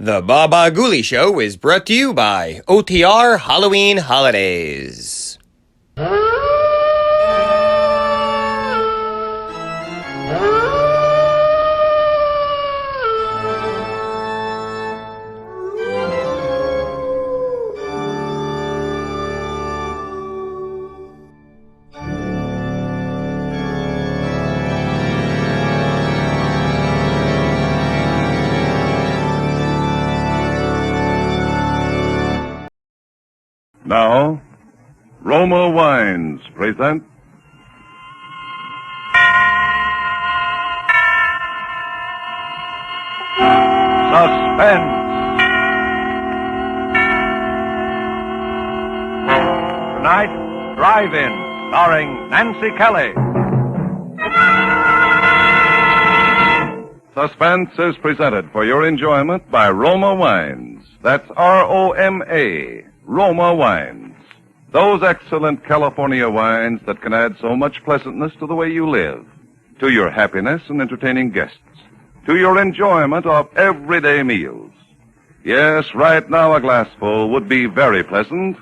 The Bah Ghoulie Show is brought to you by OTR Halloween Holidays. Now, Roma Wines present Suspense. Tonight, Drive-In, starring Nancy Kelly. Suspense is presented for your enjoyment by Roma Wines. That's R-O-M-A. Roma Wines. Those excellent California wines that can add so much pleasantness to the way you live, to your happiness in entertaining guests, to your enjoyment of everyday meals. Yes, right now a glassful would be very pleasant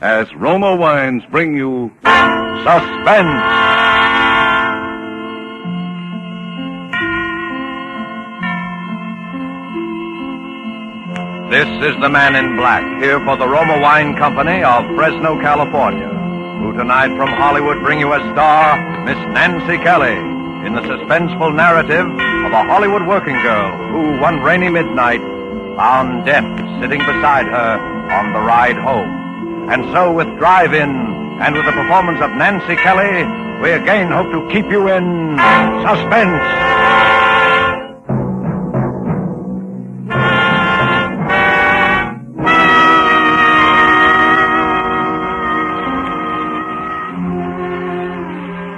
as Roma Wines bring you Suspense. This is the Man in Black, here for the Roma Wine Company of Fresno, California, who tonight from Hollywood bring you a star, Miss Nancy Kelly, in the suspenseful narrative of a Hollywood working girl who, one rainy midnight, found death sitting beside her on the ride home. And so with Drive-In and with the performance of Nancy Kelly, we again hope to keep you in suspense.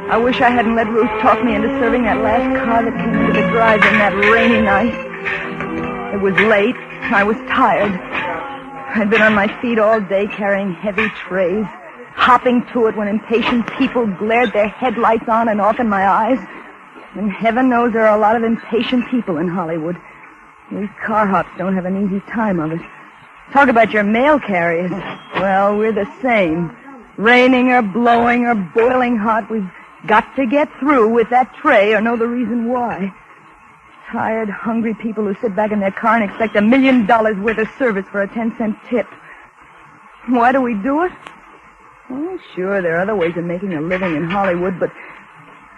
I wish I hadn't let Ruth talk me into serving that last car that came into the drive-in that rainy night. It was late. I was tired. I'd been on my feet all day carrying heavy trays, hopping to it when impatient people glared their headlights on and off in my eyes. And heaven knows there are a lot of impatient people in Hollywood. These car hops don't have an easy time of it. Talk about your mail carriers. Well, we're the same. Raining or blowing or boiling hot, we've got to get through with that tray or know the reason why. Tired, hungry people who sit back in their car and expect $1 million worth of service for a 10-cent tip. Why do we do it? Well, sure, there are other ways of making a living in Hollywood, but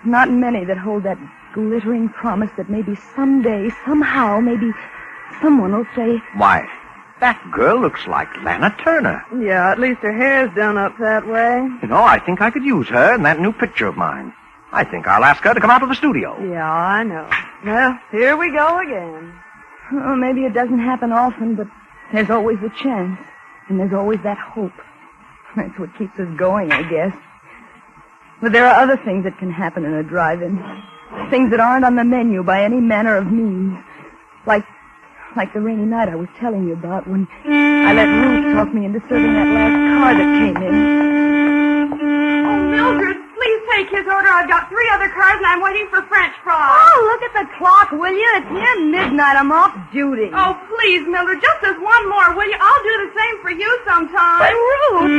not many that hold that glittering promise that maybe someday, somehow, maybe someone will say, "Why, that girl looks like Lana Turner." Yeah, at least her hair's done up that way. You know, I think I could use her in that new picture of mine. I think I'll ask her to come out to the studio. Yeah, I know. Well, here we go again. Oh, maybe it doesn't happen often, but there's always a chance. And there's always that hope. That's what keeps us going, I guess. But there are other things that can happen in a drive-in. Things that aren't on the menu by any manner of means. Like the rainy night I was telling you about when I let Ruth talk me into serving that last car that came in. Oh, Mildred, please take his order. I've got 3 other cars and I'm waiting for French fries. Oh, look at the clock, will you? It's near midnight. I'm off duty. Oh, please, Mildred, just as one more, will you? I'll do the same for you sometime. But Ruth,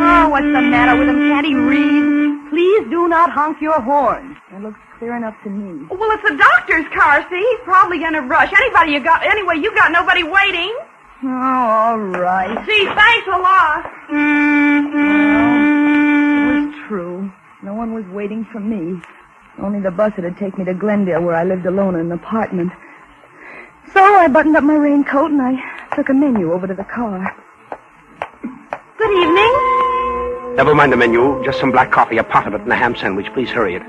Oh, what's the matter with him? Can't he read? Please do not honk your horn. That looks clear enough to me. Well, it's the doctor's car, see? He's probably going to rush. Anyway, you got nobody waiting. Oh, all right. Gee, thanks a lot. Well, it was true. No one was waiting for me. Only the bus that'd take me to Glendale, where I lived alone in an apartment. So I buttoned up my raincoat and I took a menu over to the car. Good evening. Never mind the menu. Just some black coffee, a pot of it, and a ham sandwich. Please hurry it.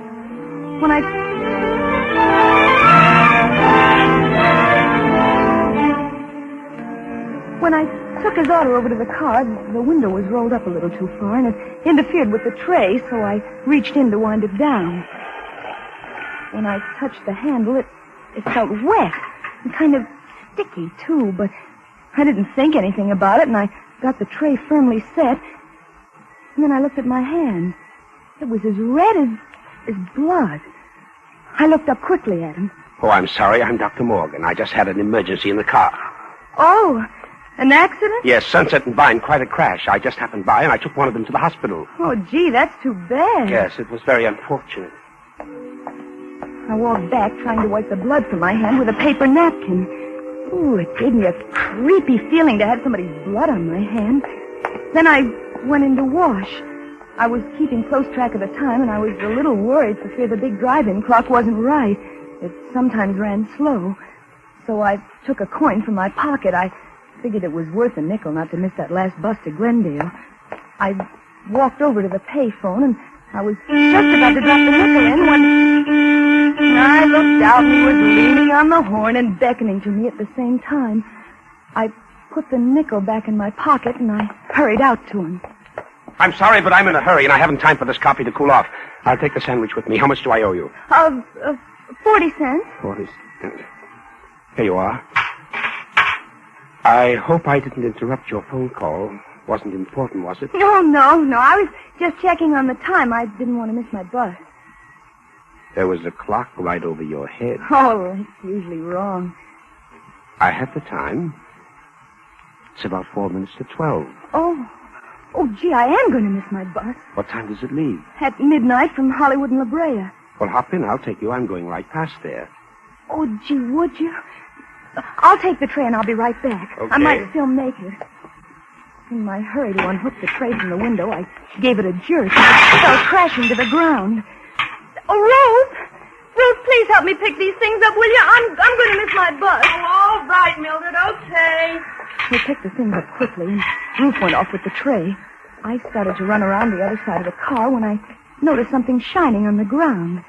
When I took his order over to the car, the window was rolled up a little too far, and it interfered with the tray, so I reached in to wind it down. When I touched the handle, it felt wet and kind of sticky, too, but I didn't think anything about it, and I got the tray firmly set. And then I looked at my hand. It was as red as blood. I looked up quickly at him. Oh, I'm sorry. I'm Dr. Morgan. I just had an emergency in the car. Oh, an accident? Yes, Sunset and Vine, quite a crash. I just happened by, and I took one of them to the hospital. Oh, gee, that's too bad. Yes, it was very unfortunate. I walked back trying to wipe the blood from my hand with a paper napkin. Ooh, it gave me a creepy feeling to have somebody's blood on my hand. Then I went in to wash. I was keeping close track of the time, and I was a little worried for fear the big drive-in clock wasn't right. It sometimes ran slow. So I took a coin from my pocket. I figured it was worth a nickel not to miss that last bus to Glendale. I walked over to the payphone, and I was just about to drop the nickel in when I looked out, and he was leaning on the horn and beckoning to me at the same time. I put the nickel back in my pocket, and I hurried out to him. I'm sorry, but I'm in a hurry, and I haven't time for this coffee to cool off. I'll take the sandwich with me. How much do I owe you? 40 cents. 40 cents. Here you are. I hope I didn't interrupt your phone call. Wasn't important, was it? No. I was just checking on the time. I didn't want to miss my bus. There was a clock right over your head. Oh, that's usually wrong. I have the time. It's about 4 minutes to 12. Oh, gee, I am going to miss my bus. What time does it leave? At midnight from Hollywood and La Brea. Well, hop in. I'll take you. I'm going right past there. Oh, gee, would you? I'll take the tray and I'll be right back. Okay. I might still make it. In my hurry to unhook the tray from the window, I gave it a jerk and it fell crashing to the ground. Oh, Ruth! Ruth, please help me pick these things up, will you? I'm going to miss my bus. Oh, all right, Mildred, okay. We picked the things up quickly, and Ruth went off with the tray. I started to run around the other side of the car when I noticed something shining on the ground.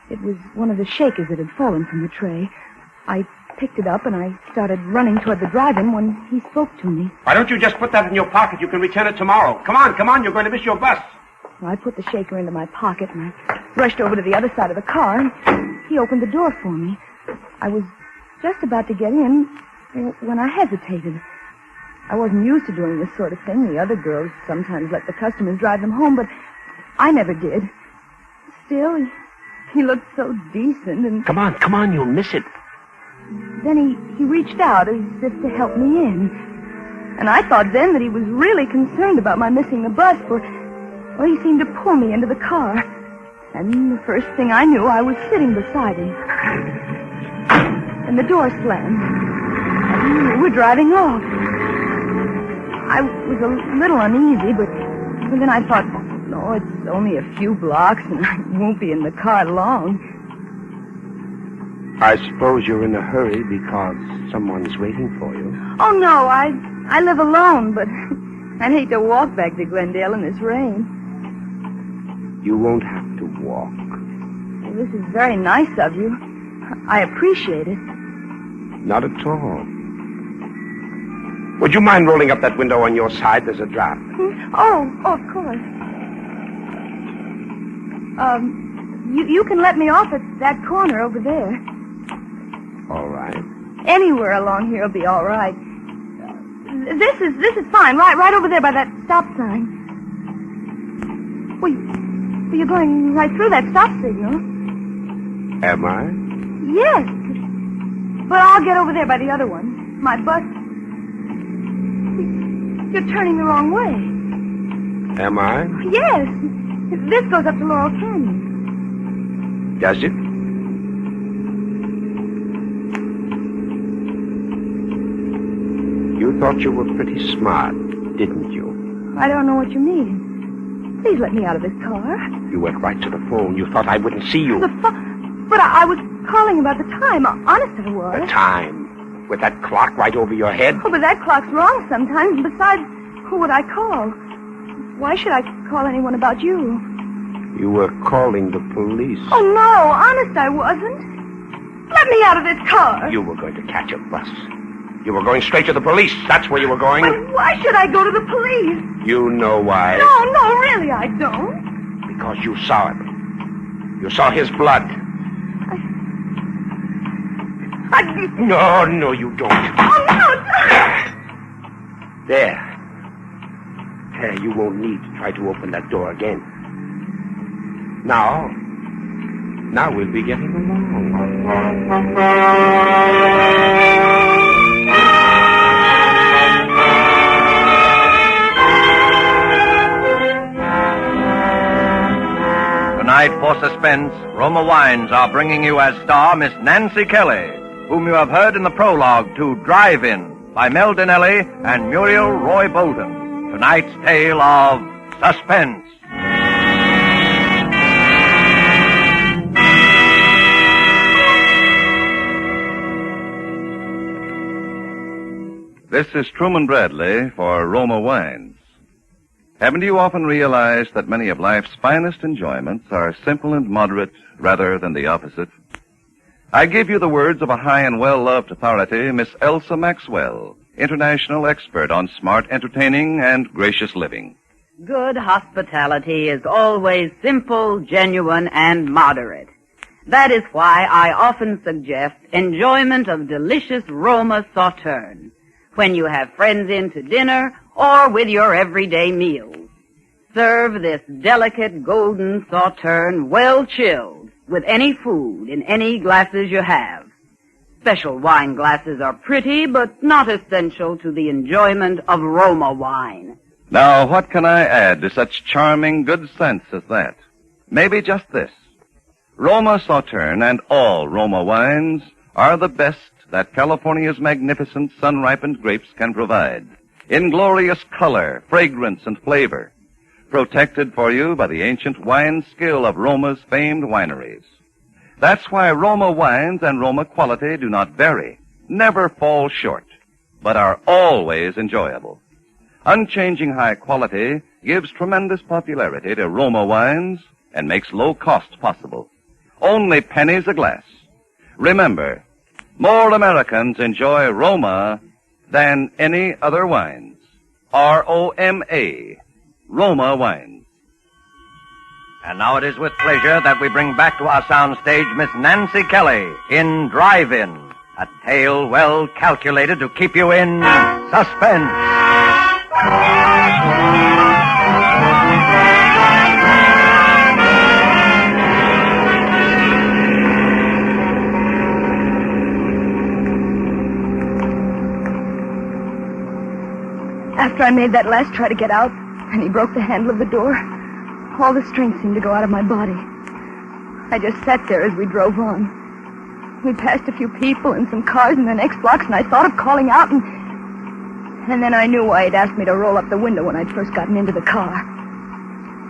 It was one of the shakers that had fallen from the tray. I picked it up, and I started running toward the drive-in when he spoke to me. Why don't you just put that in your pocket? You can return it tomorrow. Come on. You're going to miss your bus. Well, I put the shaker into my pocket, and I rushed over to the other side of the car, and he opened the door for me. I was just about to get in when I hesitated. I wasn't used to doing this sort of thing. The other girls sometimes let the customers drive them home, but I never did. Still, he looked so decent, and... Come on, you'll miss it. Then he reached out as if to help me in. And I thought then that he was really concerned about my missing the bus, for, well, he seemed to pull me into the car. And the first thing I knew, I was sitting beside him. And the door slammed. And we were driving off. I was a little uneasy, but then I thought, no, it's only a few blocks, and I won't be in the car long. I suppose you're in a hurry because someone's waiting for you. Oh, no, I live alone, but I'd hate to walk back to Glendale in this rain. You won't have to walk. Well, this is very nice of you. I appreciate it. Not at all. Would you mind rolling up that window on your side? There's a draft. Oh, of course. You can let me off at that corner over there. All right. Anywhere along here will be all right. This is fine. Right over there by that stop sign. Well, you're going right through that stop signal. Am I? Yes. But I'll get over there by the other one. My bus... You're turning the wrong way. Am I? Yes. This goes up to Laurel Canyon. Does it? You thought you were pretty smart, didn't you? I don't know what you mean. Please let me out of this car. You went right to the phone. You thought I wouldn't see you. But I was calling about the time. Honest, I was. The time? With that clock right over your head? Oh, but that clock's wrong sometimes. Besides, who would I call? Why should I call anyone about you? You were calling the police. Oh, no. Honest, I wasn't. Let me out of this car. You were going to catch a bus. You were going straight to the police. That's where you were going. But why should I go to the police? You know why. No, really, I don't. Because you saw it. You saw his blood. No, you don't. Oh, no. There, you won't need to try to open that door again. Now we'll be getting along. Tonight for Suspense, Roma Wines are bringing you as star Miss Nancy Kelly, whom you have heard in the prologue to Drive-In by Mel Dinelli and Muriel Roy Bolton. Tonight's tale of Suspense. This is Truman Bradley for Roma Wines. Haven't you often realized that many of life's finest enjoyments are simple and moderate rather than the opposite? I give you the words of a high and well-loved authority, Miss Elsa Maxwell, international expert on smart entertaining and gracious living. Good hospitality is always simple, genuine, and moderate. That is why I often suggest enjoyment of delicious Roma Sauterne when you have friends in to dinner or with your everyday meals. Serve this delicate golden Sauterne well chilled with any food in any glasses you have. Special wine glasses are pretty, but not essential to the enjoyment of Roma wine. Now, what can I add to such charming good sense as that? Maybe just this. Roma Sauterne and all Roma wines are the best that California's magnificent sun-ripened grapes can provide, in glorious color, fragrance, and flavor, protected for you by the ancient wine skill of Roma's famed wineries. That's why Roma wines and Roma quality do not vary, never fall short, but are always enjoyable. Unchanging high quality gives tremendous popularity to Roma wines and makes low cost possible. Only pennies a glass. Remember, more Americans enjoy Roma than any other wines. R-O-M-A, Roma wines. And now it is with pleasure that we bring back to our soundstage Miss Nancy Kelly in Drive-In, a tale well calculated to keep you in suspense. After I made that last try to get out, and he broke the handle of the door, all the strength seemed to go out of my body. I just sat there as we drove on. We passed a few people and some cars in the next blocks, and I thought of calling out, and then I knew why he'd asked me to roll up the window when I'd first gotten into the car.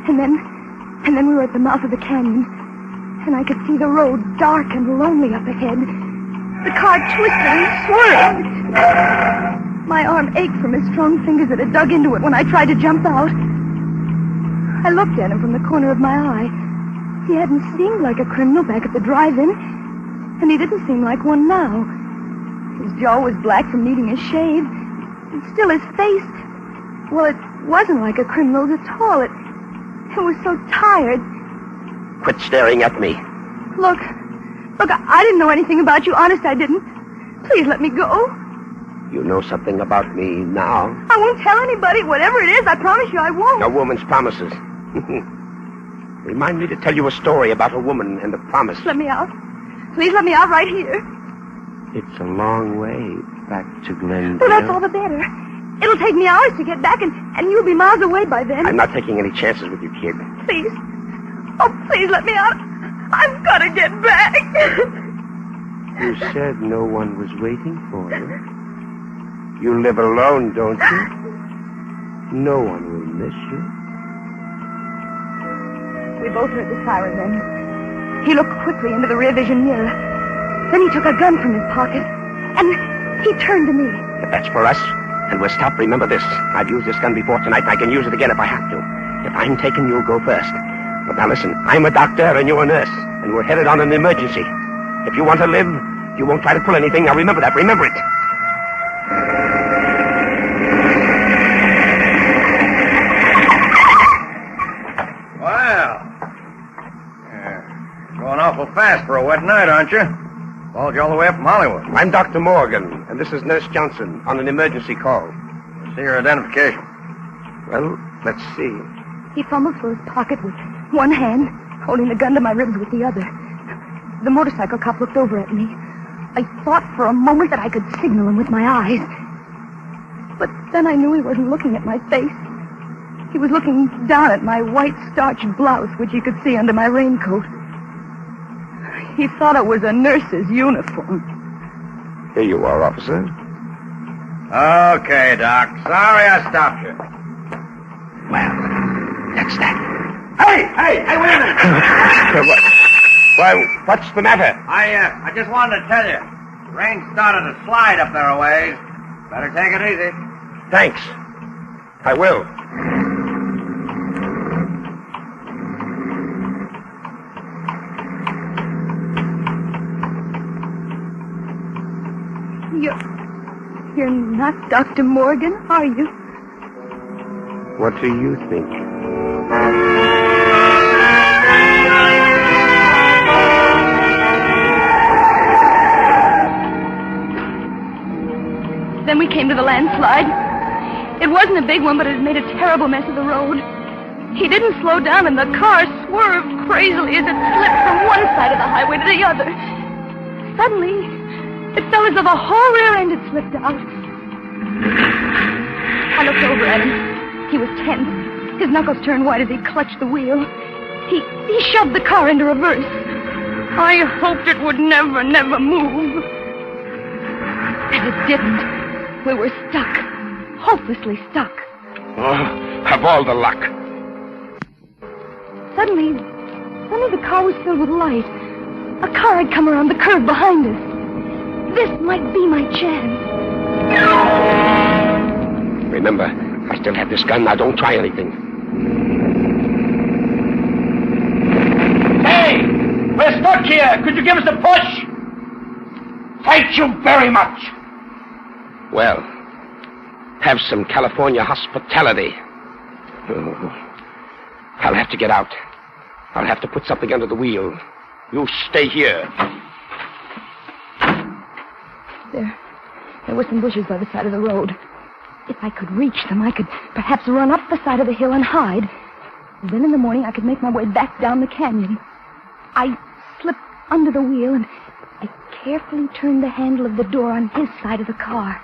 And then we were at the mouth of the canyon, and I could see the road dark and lonely up ahead. The car twisted and swerved. My arm ached from his strong fingers that had dug into it when I tried to jump out. I looked at him from the corner of my eye. He hadn't seemed like a criminal back at the drive-in, and he didn't seem like one now. His jaw was black from needing a shave, and still his face, well, it wasn't like a criminal's at all. It was so tired. Quit staring at me. Look, I didn't know anything about you. Honest, I didn't. Please let me go. You know something about me now. I won't tell anybody. Whatever it is, I promise you I won't. A woman's promises. Remind me to tell you a story about a woman and a promise. Let me out. Please let me out right here. It's a long way back to Glendale. Well, that's all the better. It'll take me hours to get back, and you'll be miles away by then. I'm not taking any chances with you, kid. Please. Oh, please let me out. I've got to get back. You said no one was waiting for you. You live alone, don't you? No one will miss you. We both heard the siren then. He looked quickly into the rear vision mirror. Then he took a gun from his pocket, and he turned to me. If that's for us, and we'll stop, remember this. I've used this gun before tonight, and I can use it again if I have to. If I'm taken, you'll go first. But now listen, I'm a doctor and you're a nurse, and we're headed on an emergency. If you want to live, you won't try to pull anything. Now remember that. Remember it. Well, going awful fast for a wet night, aren't you? Followed you all the way up from Hollywood. I'm Dr. Morgan, and this is Nurse Johnson on an emergency call. See your identification. Well, let's see. He fumbled for his pocket with one hand, holding the gun to my ribs with the other. The motorcycle cop looked over at me. I thought for a moment that I could signal him with my eyes. But then I knew he wasn't looking at my face. He was looking down at my white starched blouse, which he could see under my raincoat. He thought it was a nurse's uniform. Here you are, officer. Okay, Doc. Sorry I stopped you. Well, that's that. Hey, wait a minute. Why, what's the matter? I just wanted to tell you. The rain started to slide up there a ways. Better take it easy. Thanks. I will. You're not Dr. Morgan, are you? What do you think? Then we came to the landslide. It wasn't a big one, but it made a terrible mess of the road. He didn't slow down, and the car swerved crazily as it slipped from one side of the highway to the other. Suddenly, it felt as though the whole rear end had slipped out. I looked over at him. He was tense. His knuckles turned white as he clutched the wheel. He shoved the car into reverse. I hoped it would never move. And it didn't. We were stuck. Hopelessly stuck. Oh, have all the luck. Suddenly the car was filled with light. A car had come around the curve behind us. This might be my chance. Remember, I still have this gun. Now don't try anything. Hey! We're stuck here. Could you give us a push? Thank you very much. Well, have some California hospitality. Oh, I'll have to get out. I'll have to put something under the wheel. You stay here. There were some bushes by the side of the road. If I could reach them, I could perhaps run up the side of the hill and hide. Then in the morning, I could make my way back down the canyon. I slipped under the wheel, and I carefully turned the handle of the door on his side of the car.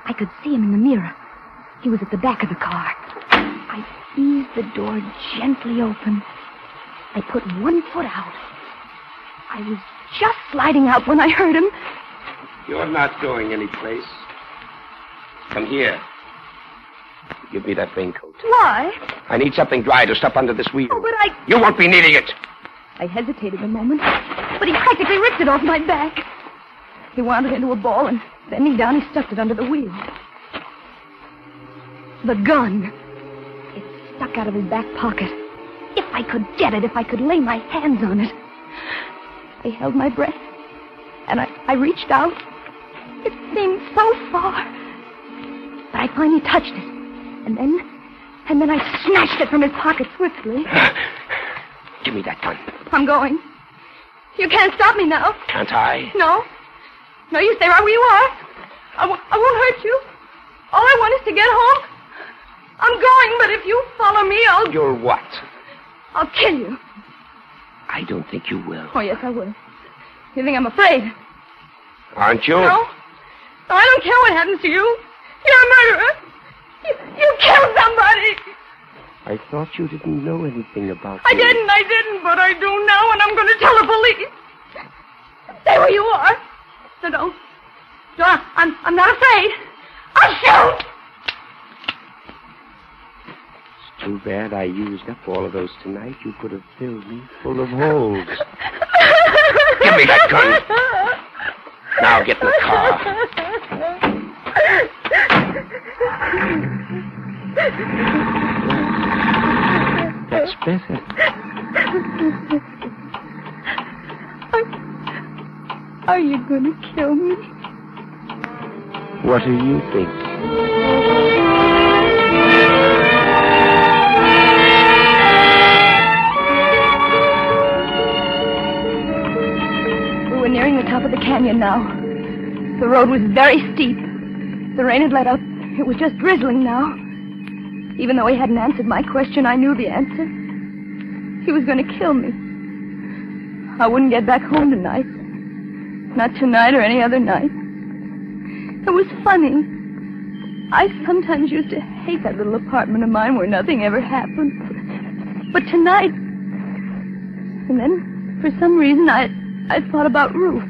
I could see him in the mirror. He was at the back of the car. I eased the door gently open. I put one foot out. I was just sliding out when I heard him. You're not going anyplace. Come here. Give me that raincoat. Why? I need something dry to stuff under this wheel. Oh, but You won't be needing it. I hesitated a moment, but he practically ripped it off my back. He wound it into a ball, and bending down, he stuffed it under the wheel. The gun. It stuck out of his back pocket. If I could get it, if I could lay my hands on it. I held my breath, and I reached out. It seemed so far. But I finally touched it, and then I snatched it from his pocket swiftly. Give me that gun. I'm going. You can't stop me now. Can't I? No, you stay right where you are. I won't hurt you. All I want is to get home. I'm going, but if you follow me, You're what? I'll kill you. I don't think you will. Oh, yes, I will. You think I'm afraid? Aren't you? No, I don't care what happens to you. You're a murderer. You killed somebody. I thought you didn't know anything about I me. didn't, but I do now, and I'm going to tell the police. Stay where you are. No, I'm not afraid. I'll shoot. It's too bad I used up all of those tonight. You could have filled me full of holes. Give me that gun. Now get in the car. That's better. Are you going to kill me? What do you think? We were nearing the top of the canyon now. The road was very steep. The rain had let up. It was just drizzling now. Even though he hadn't answered my question, I knew the answer. He was going to kill me. I wouldn't get back home tonight. Not tonight or any other night. It was funny. I sometimes used to hate that little apartment of mine where nothing ever happened. But tonight... And then, for some reason, I thought about Ruth.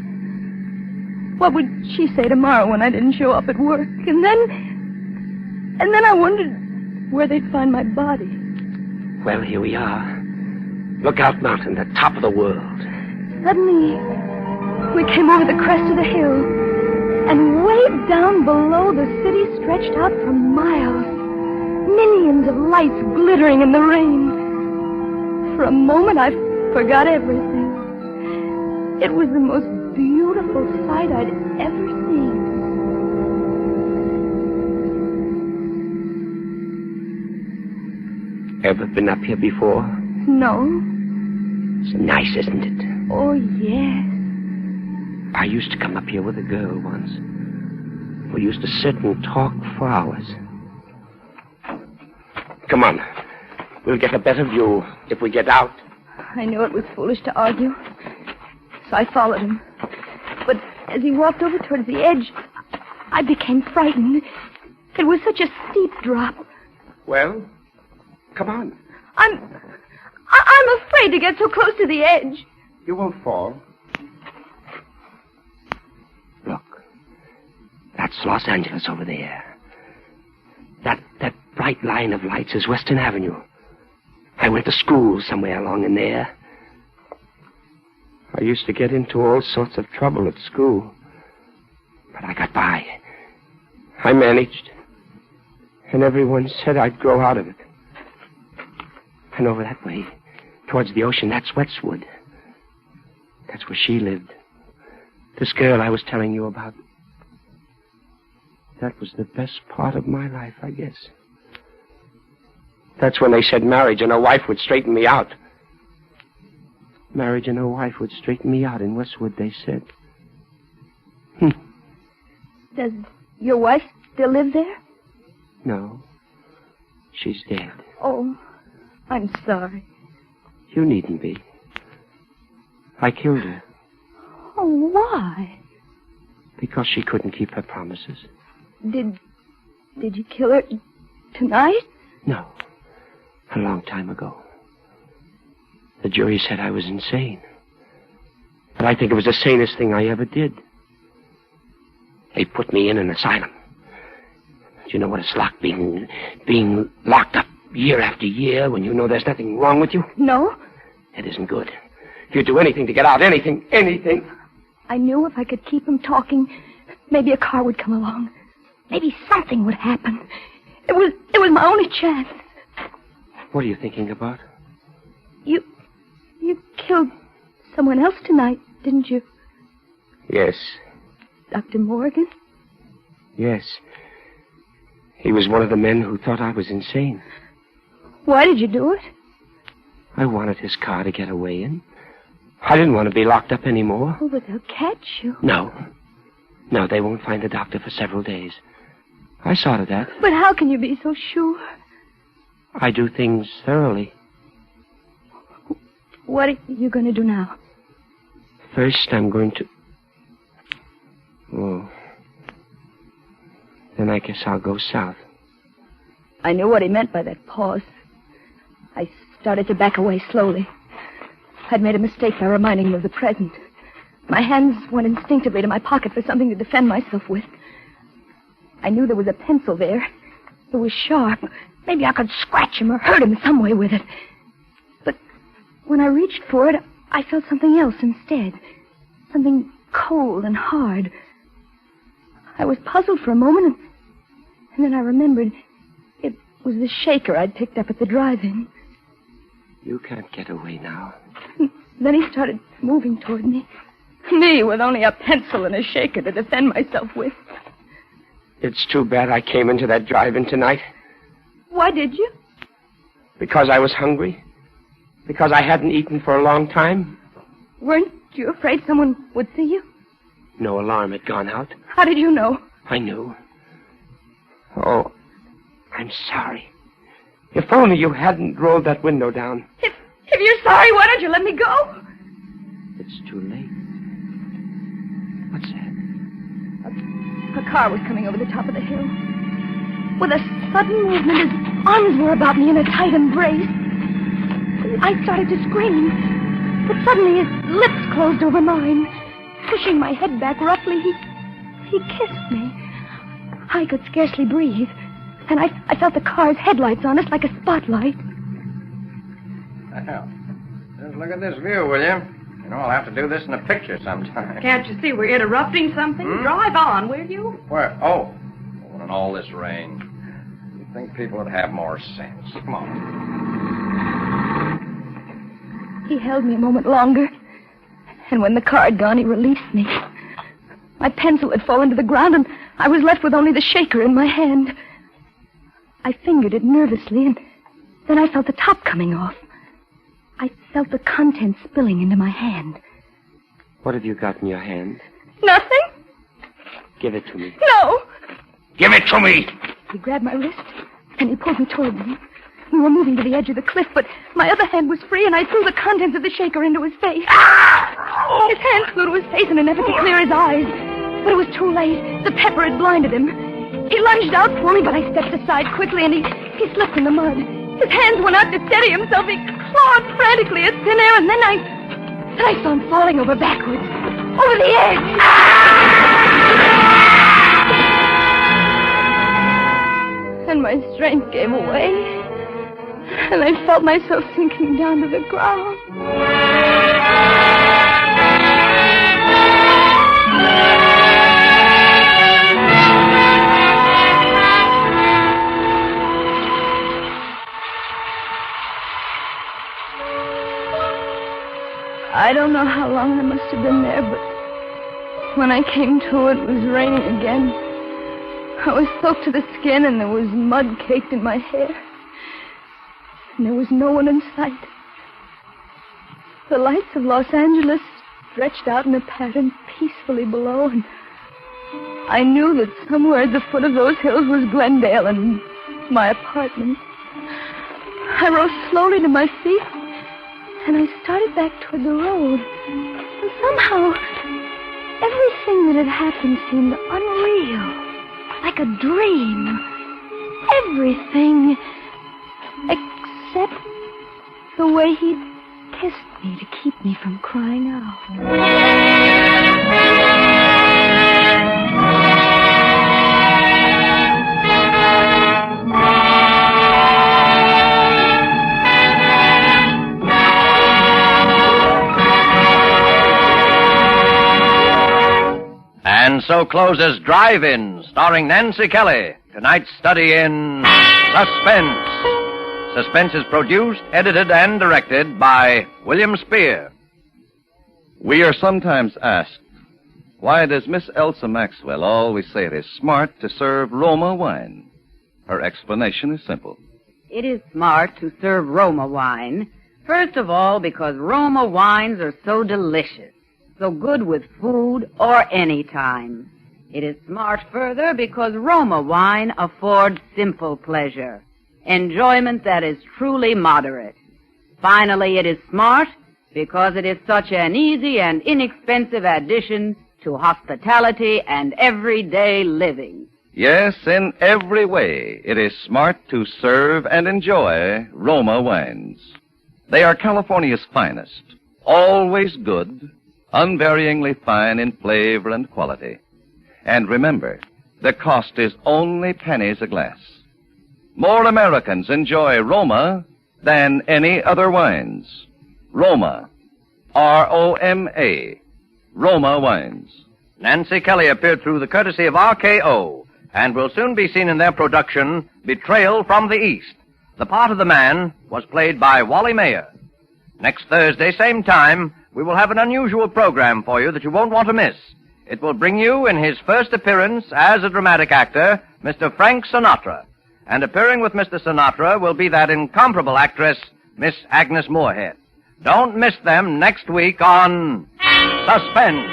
What would she say tomorrow when I didn't show up at work? And then I wondered where they'd find my body. Well, here we are. Lookout Mountain, the top of the world. Suddenly, we came over the crest of the hill, and way down below, the city stretched out for miles. Millions of lights glittering in the rain. For a moment, I forgot everything. It was the most beautiful sight I'd ever seen. Ever been up here before? No. It's nice, isn't it? Oh, yes. I used to come up here with a girl once. We used to sit and talk for hours. Come on. We'll get a better view if we get out. I knew it was foolish to argue, so I followed him. But as he walked over towards the edge, I became frightened. It was such a steep drop. Well, come on. I'm afraid to get so close to the edge. You won't fall. Look. That's Los Angeles over there. That bright line of lights is Western Avenue. I went to school somewhere along in there. I used to get into all sorts of trouble at school. But I got by. I managed. And everyone said I'd grow out of it. And over that way, towards the ocean, that's Westwood. That's where she lived. This girl I was telling you about. That was the best part of my life, I guess. That's when they said marriage and a wife would straighten me out. Marriage and a wife would straighten me out in Westwood, they said. Does your wife still live there? No. She's dead. Oh, I'm sorry. You needn't be. I killed her. Oh, why? Because she couldn't keep her promises. Did you kill her tonight? No. A long time ago. The jury said I was insane. But I think it was the sanest thing I ever did. They put me in an asylum. Do you know what it's like being locked up year after year when you know there's nothing wrong with you? No. It isn't good. You'd do anything to get out. Anything. I knew if I could keep him talking, maybe a car would come along. Maybe something would happen. It was my only chance. What are you thinking about? You killed someone else tonight, didn't you? Yes. Dr. Morgan? Yes. He was one of the men who thought I was insane. Why did you do it? I wanted his car to get away in. I didn't want to be locked up anymore. Oh, but they'll catch you. No. No, they won't find the doctor for several days. I saw to that. But how can you be so sure? I do things thoroughly. What are you going to do now? First, I'm going to... Oh. Then I guess I'll go south. I knew what he meant by that pause. I started to back away slowly. I'd made a mistake by reminding him of the present. My hands went instinctively to my pocket for something to defend myself with. I knew there was a pencil there. It was sharp. Maybe I could scratch him or hurt him some way with it. But when I reached for it, I felt something else instead. Something cold and hard. I was puzzled for a moment, and then I remembered it was the shaker I'd picked up at the drive-in. You can't get away now. Then he started moving toward me. Me, with only a pencil and a shaker to defend myself with. It's too bad I came into that drive-in tonight. Why did you? Because I was hungry. Because I hadn't eaten for a long time. Weren't you afraid someone would see you? No alarm had gone out. How did you know? I knew. Oh, I'm sorry. If only you hadn't rolled that window down. If you're sorry, why don't you let me go? It's too late. What's that? A car was coming over the top of the hill. With a sudden movement, his arms were about me in a tight embrace. I started to scream, but suddenly his lips closed over mine. Pushing my head back roughly, he kissed me. I could scarcely breathe, and I felt the car's headlights on us like a spotlight. Well, just look at this view, will you? You know, I'll have to do this in a picture sometime. Can't you see we're interrupting something? Drive on, will you? Where? Oh, in all this rain. You'd think people would have more sense. Come on. He held me a moment longer, and when the car had gone, he released me. My pencil had fallen to the ground, and I was left with only the shaker in my hand. I fingered it nervously, and then I felt the top coming off. I felt the contents spilling into my hand. What have you got in your hand? Nothing? Give it to me. No! Give it to me! He grabbed my wrist, and he pulled me toward me. We were moving to the edge of the cliff, but my other hand was free, and I threw the contents of the shaker into his face. His hand flew to his face in an effort to clear his eyes. But it was too late. The pepper had blinded him. He lunged out for me, but I stepped aside quickly, and he slipped in the mud. His hands went out to steady himself. He clawed frantically at thin air, and then I saw him falling over backwards, over the edge. And my strength gave away, and I felt myself sinking down to the ground. I don't know how long I must have been there, but when I came to, it was raining again. I was soaked to the skin, and there was mud caked in my hair. And there was no one in sight. The lights of Los Angeles stretched out in a pattern peacefully below, and I knew that somewhere at the foot of those hills was Glendale and my apartment. I rose slowly to my feet, and I started back toward the road. And somehow, everything that had happened seemed unreal, like a dream. Everything except the way he'd kissed me to keep me from crying out. And so closes Drive-In, starring Nancy Kelly. Tonight's study in Suspense. Suspense is produced, edited, and directed by William Spear. We are sometimes asked, why does Miss Elsa Maxwell always say it is smart to serve Roma wine? Her explanation is simple. It is smart to serve Roma wine, first of all because Roma wines are so delicious, so good with food or any time. It is smart further because Roma wine affords simple pleasure, enjoyment that is truly moderate. Finally, it is smart because it is such an easy and inexpensive addition to hospitality and everyday living. Yes, in every way, it is smart to serve and enjoy Roma wines. They are California's finest, always good, unvaryingly fine in flavor and quality. And remember, the cost is only pennies a glass. More Americans enjoy Roma than any other wines. Roma. R-O-M-A. Roma wines. Nancy Kelly appeared through the courtesy of RKO and will soon be seen in their production, Betrayal from the East. The part of the man was played by Wally Mayer. Next Thursday, same time, we will have an unusual program for you that you won't want to miss. It will bring you, in his first appearance as a dramatic actor, Mr. Frank Sinatra. And appearing with Mr. Sinatra will be that incomparable actress, Miss Agnes Moorehead. Don't miss them next week on Suspense.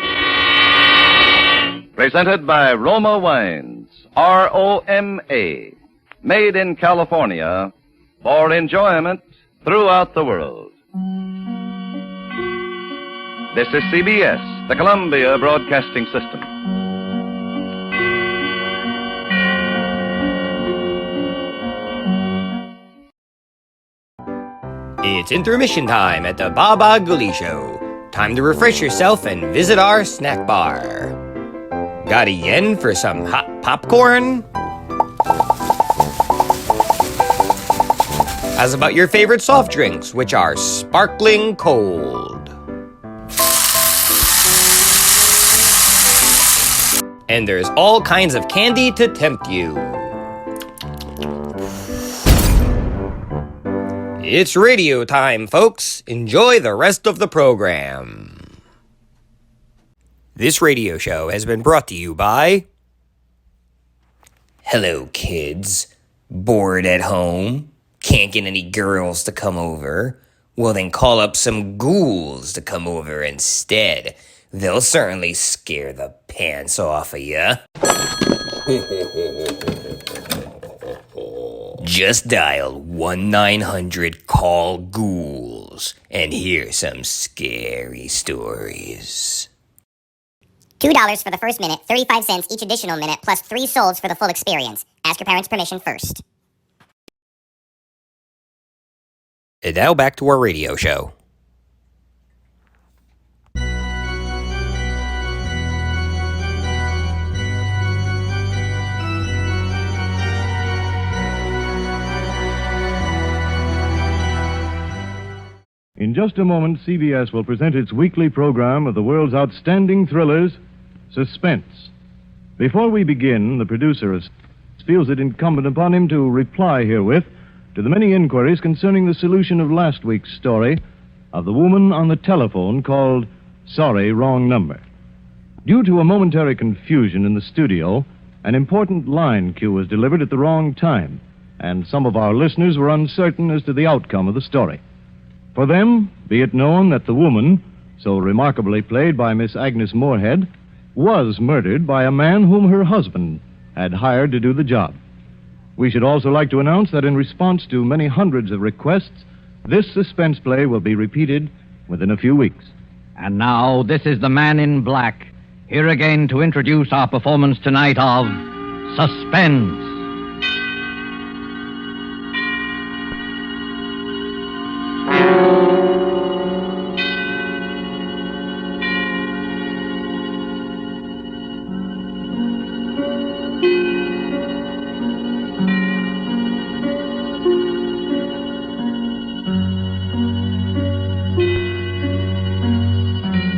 Presented by Roma Wines. R-O-M-A. Made in California for enjoyment throughout the world. This is CBS, the Columbia Broadcasting System. It's intermission time at the Bah Ghoulie Show. Time to refresh yourself and visit our snack bar. Got a yen for some hot popcorn? How's about your favorite soft drinks, which are sparkling cold? And there's all kinds of candy to tempt you. It's radio time, folks. Enjoy the rest of the program. This radio show has been brought to you by... Hello, kids. Bored at home? Can't get any girls to come over? Well, then call up some ghouls to come over instead. They'll certainly scare the pants off of ya. Just dial 1-900-CALL-GHOULS and hear some scary stories. $2 for the first minute, 35 cents each additional minute, plus 3 souls for the full experience. Ask your parents' permission first. And now back to our radio show. In just a moment, CBS will present its weekly program of the world's outstanding thrillers, Suspense. Before we begin, the producer feels it incumbent upon him to reply herewith to the many inquiries concerning the solution of last week's story of the woman on the telephone called Sorry, Wrong Number. Due to a momentary confusion in the studio, an important line cue was delivered at the wrong time, and some of our listeners were uncertain as to the outcome of the story. For them, be it known that the woman, so remarkably played by Miss Agnes Moorehead, was murdered by a man whom her husband had hired to do the job. We should also like to announce that in response to many hundreds of requests, this suspense play will be repeated within a few weeks. And now, this is the Man in Black, here again to introduce our performance tonight of Suspense.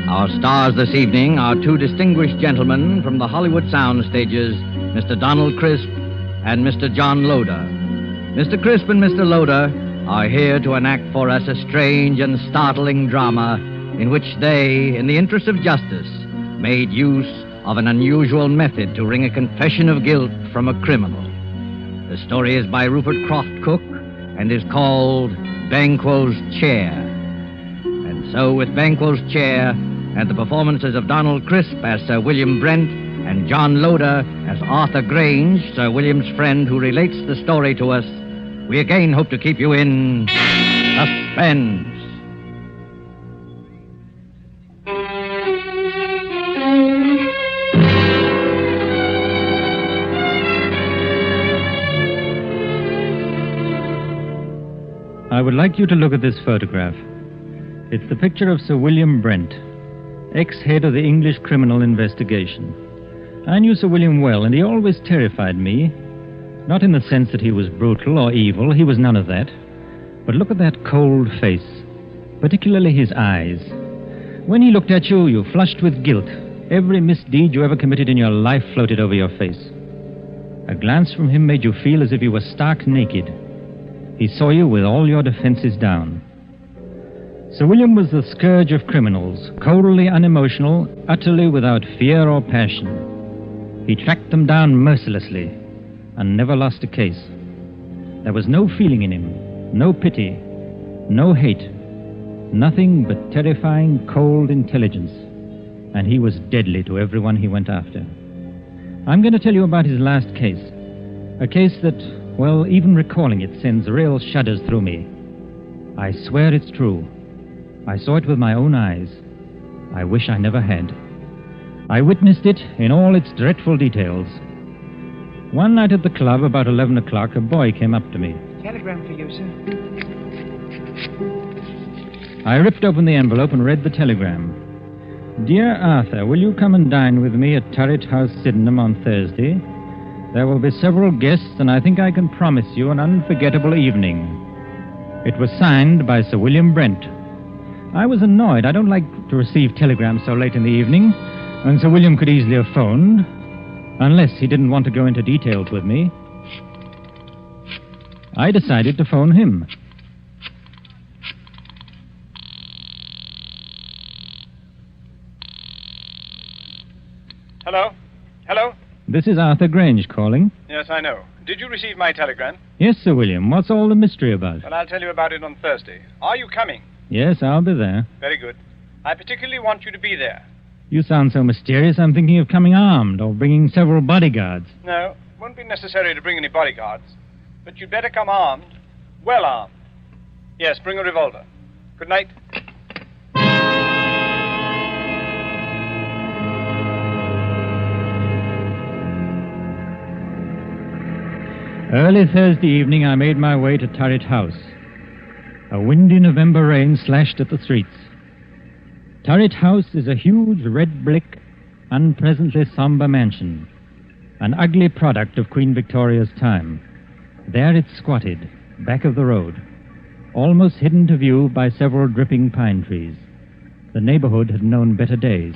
Our stars this evening are 2 distinguished gentlemen from the Hollywood sound stages, Mr. Donald Crisp and Mr. John Loder. Mr. Crisp and Mr. Loder are here to enact for us a strange and startling drama in which they, in the interest of justice, made use of an unusual method to wring a confession of guilt from a criminal. The story is by Rupert Croft Cook and is called Banquos Chair. And so with Banquos Chair and the performances of Donald Crisp as Sir William Brent and John Loder as Arthur Grange, Sir William's friend who relates the story to us, we again hope to keep you in suspense. I would like you to look at this photograph. It's the picture of Sir William Brent, ex-head of the English Criminal Investigation. I knew Sir William well, and he always terrified me. Not in the sense that he was brutal or evil, he was none of that. But look at that cold face, particularly his eyes. When he looked at you, you flushed with guilt. Every misdeed you ever committed in your life floated over your face. A glance from him made you feel as if you were stark naked. He saw you with all your defenses down. Sir William was the scourge of criminals, coldly unemotional, utterly without fear or passion. He tracked them down mercilessly and never lost a case. There was no feeling in him, no pity, no hate, nothing but terrifying, cold intelligence. And he was deadly to everyone he went after. I'm going to tell you about his last case. A case that, well, even recalling it sends real shudders through me. I swear it's true. I saw it with my own eyes. I wish I never had. I witnessed it in all its dreadful details. One night at the club, about 11 o'clock, a boy came up to me. Telegram for you, sir. I ripped open the envelope and read the telegram. Dear Arthur, will you come and dine with me at Turret House, Sydenham on Thursday? There will be several guests, and I think I can promise you an unforgettable evening. It was signed by Sir William Brent. I was annoyed. I don't like to receive telegrams so late in the evening, and Sir William could easily have phoned, unless he didn't want to go into details with me. I decided to phone him. Hello? Hello? This is Arthur Grange calling. Yes, I know. Did you receive my telegram? Yes, Sir William. What's all the mystery about? Well, I'll tell you about it on Thursday. Are you coming? Yes, I'll be there. Very good. I particularly want you to be there. You sound so mysterious, I'm thinking of coming armed or bringing several bodyguards. No, it won't be necessary to bring any bodyguards. But you'd better come armed. Well armed. Yes, bring a revolver. Good night. Early Thursday evening, I made my way to Turret House. A windy November rain slashed at the streets. Turret House is a huge red brick, unpleasantly somber mansion, an ugly product of Queen Victoria's time. There it squatted, back of the road, almost hidden to view by several dripping pine trees. The neighborhood had known better days.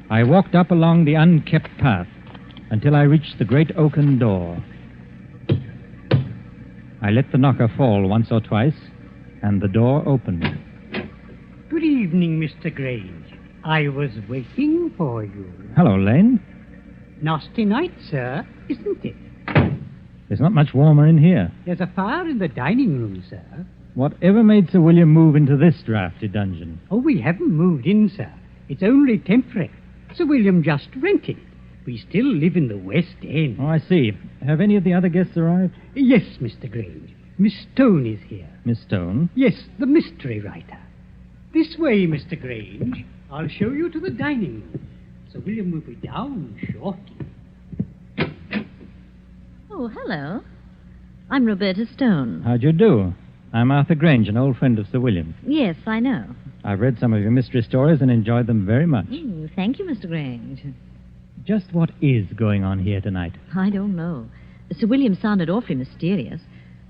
I walked up along the unkept path until I reached the great oaken door. I let the knocker fall once or twice, and the door opened. Good evening, Mr. Grange. I was waiting for you. Hello, Lane. Nasty night, sir, isn't it? It's not much warmer in here. There's a fire in the dining room, sir. Whatever made Sir William move into this drafty dungeon? Oh, we haven't moved in, sir. It's only temporary. Sir William just rented. We still live in the West End. Oh, I see. Have any of the other guests arrived? Yes, Mr. Grange. Miss Stone is here. Miss Stone? Yes, the mystery writer. This way, Mr. Grange. I'll show you to the dining room. Sir William will be down shortly. Oh, hello. I'm Roberta Stone. How'd you do? I'm Arthur Grange, an old friend of Sir William's. Yes, I know. I've read some of your mystery stories and enjoyed them very much. Thank you, Mr. Grange. Just what is going on here tonight? I don't know. Sir William sounded awfully mysterious.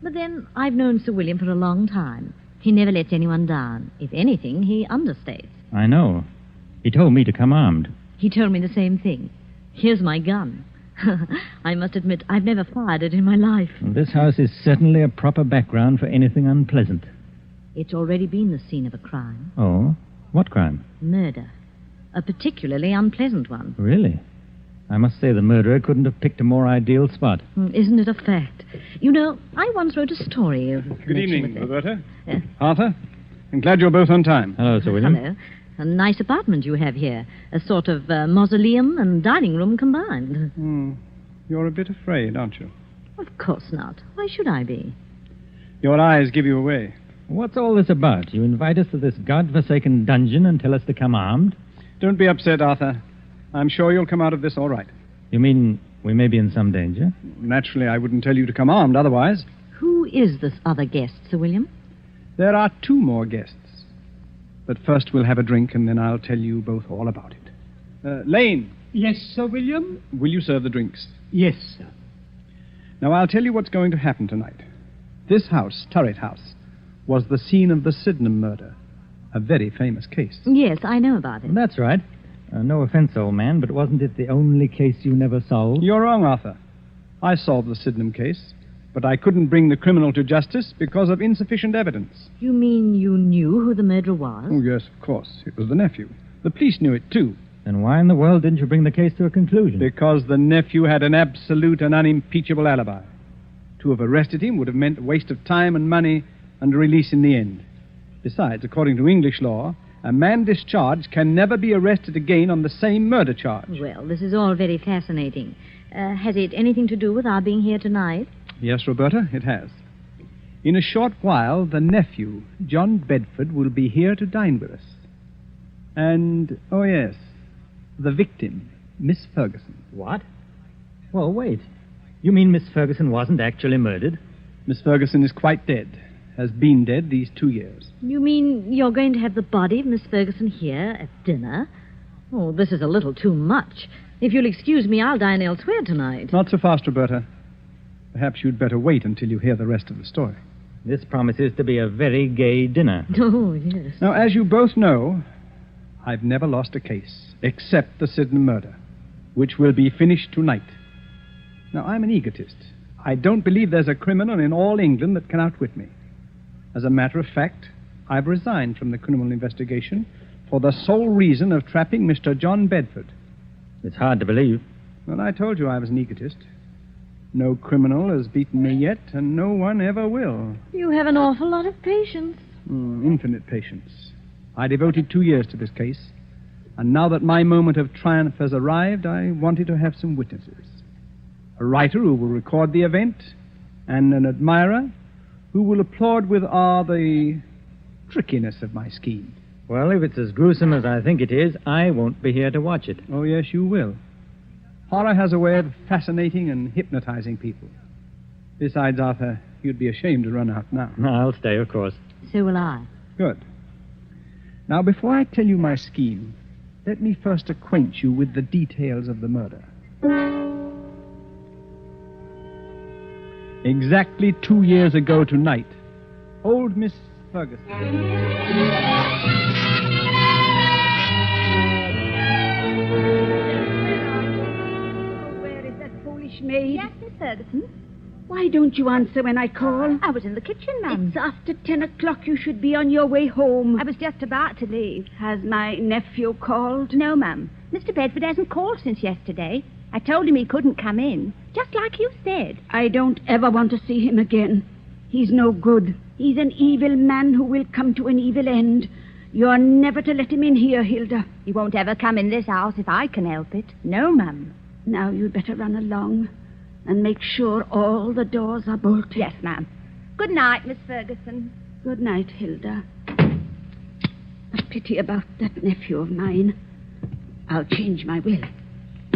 But then, I've known Sir William for a long time. He never lets anyone down. If anything, he understates. I know. He told me to come armed. He told me the same thing. Here's my gun. I must admit, I've never fired it in my life. This house is certainly a proper background for anything unpleasant. It's already been the scene of a crime. Oh? What crime? Murder. A particularly unpleasant one. Really? I must say the murderer couldn't have picked a more ideal spot. Isn't it a fact? You know, I once wrote a story of... Good evening, Roberta. Yeah. Arthur. I'm glad you're both on time. Hello, Sir William. Hello. A nice apartment you have here. A sort of mausoleum and dining room combined. You're a bit afraid, aren't you? Of course not. Why should I be? Your eyes give you away. What's all this about? You invite us to this godforsaken dungeon and tell us to come armed? Don't be upset, Arthur. I'm sure you'll come out of this all right. You mean we may be in some danger? Naturally, I wouldn't tell you to come armed otherwise. Who is this other guest, Sir William? There are 2 more guests. But first we'll have a drink, and then I'll tell you both all about it. Lane. Yes, Sir William? Will you serve the drinks? Yes, sir. Now, I'll tell you what's going to happen tonight. This house, Turret House, was the scene of the Sydenham murder. A very famous case. Yes, I know about it. That's right. No offense, old man, but wasn't it the only case you never solved? You're wrong, Arthur. I solved the Sydenham case, but I couldn't bring the criminal to justice because of insufficient evidence. You mean you knew who the murderer was? Oh, yes, of course. It was the nephew. The police knew it, too. Then why in the world didn't you bring the case to a conclusion? Because the nephew had an absolute and unimpeachable alibi. To have arrested him would have meant a waste of time and money and a release in the end. Besides, according to English law, a man discharged can never be arrested again on the same murder charge. Well, this is all very fascinating. Has it anything to do with our being here tonight? Yes, Roberta, it has. In a short while, the nephew, John Bedford, will be here to dine with us. And, oh yes, the victim, Miss Ferguson. What? Well, wait. You mean Miss Ferguson wasn't actually murdered? Miss Ferguson is quite dead. has been dead these 2 years. You mean you're going to have the body of Miss Ferguson here at dinner? Oh, this is a little too much. If you'll excuse me, I'll dine elsewhere tonight. Not so fast, Roberta. Perhaps you'd better wait until you hear the rest of the story. This promises to be a very gay dinner. Oh, yes. Now, as you both know, I've never lost a case, except the Sydenham murder, which will be finished tonight. Now, I'm an egotist. I don't believe there's a criminal in all England that can outwit me. As a matter of fact, I've resigned from the criminal investigation for the sole reason of trapping Mr. John Bedford. It's hard to believe. Well, I told you I was an egotist. No criminal has beaten me yet, and no one ever will. You have an awful lot of patience. Infinite patience. I devoted 2 years to this case, and now that my moment of triumph has arrived, I wanted to have some witnesses. A writer who will record the event, and an admirer who will applaud with awe the trickiness of my scheme. Well, if it's as gruesome as I think it is, I won't be here to watch it. Oh, yes, you will. Horror has a way of fascinating and hypnotizing people. Besides, Arthur, you'd be ashamed to run out now. I'll stay, of course. So will I. Good. Now, before I tell you my scheme, let me first acquaint you with the details of the murder. Exactly 2 years ago tonight, old Miss Ferguson. Where is that foolish maid? Yes, Miss Ferguson. Why don't you answer when I call? I was in the kitchen, ma'am. It's after 10 o'clock. You should be on your way home. I was just about to leave. Has my nephew called? No, ma'am. Mr. Bedford hasn't called since yesterday. I told him he couldn't come in, just like you said. I don't ever want to see him again. He's no good. He's an evil man who will come to an evil end. You're never to let him in here, Hilda. He won't ever come in this house if I can help it. No, ma'am. Now you'd better run along and make sure all the doors are bolted. Yes, ma'am. Good night, Miss Ferguson. Good night, Hilda. A pity about that nephew of mine. I'll change my will.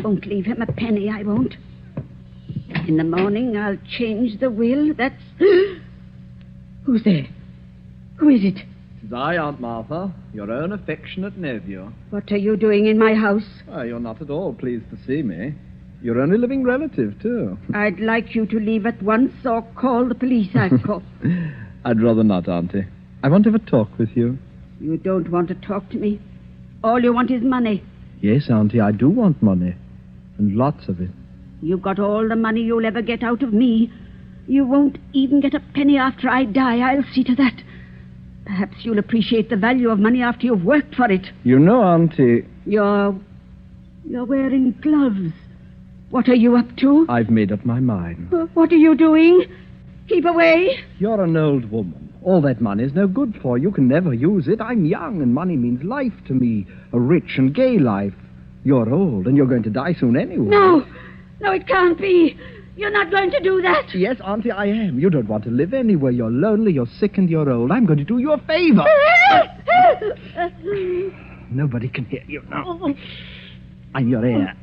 Won't leave him a penny, I won't. In the morning, I'll change the will. That's... Who's there? Who is it? It's I, Aunt Martha, your own affectionate nephew. What are you doing in my house? Oh, you're not at all pleased to see me. Your only living relative, too. I'd like you to leave at once or call the police, I've called. I'd rather not, Auntie. I want to have a talk with you. You don't want to talk to me. All you want is money. Yes, Auntie, I do want money. And lots of it. You've got all the money you'll ever get out of me. You won't even get a penny after I die. I'll see to that. Perhaps you'll appreciate the value of money after you've worked for it. You know, Auntie... You're wearing gloves. What are you up to? I've made up my mind. What are you doing? Keep away. You're an old woman. All that money's no good for you. You can never use it. I'm young, and money means life to me. A rich and gay life. You're old, and you're going to die soon anyway. No, it can't be. You're not going to do that. Yes, Auntie, I am. You don't want to live anywhere. You're lonely, you're sick, and you're old. I'm going to do you a favor. Nobody can hear you now. I'm your heir.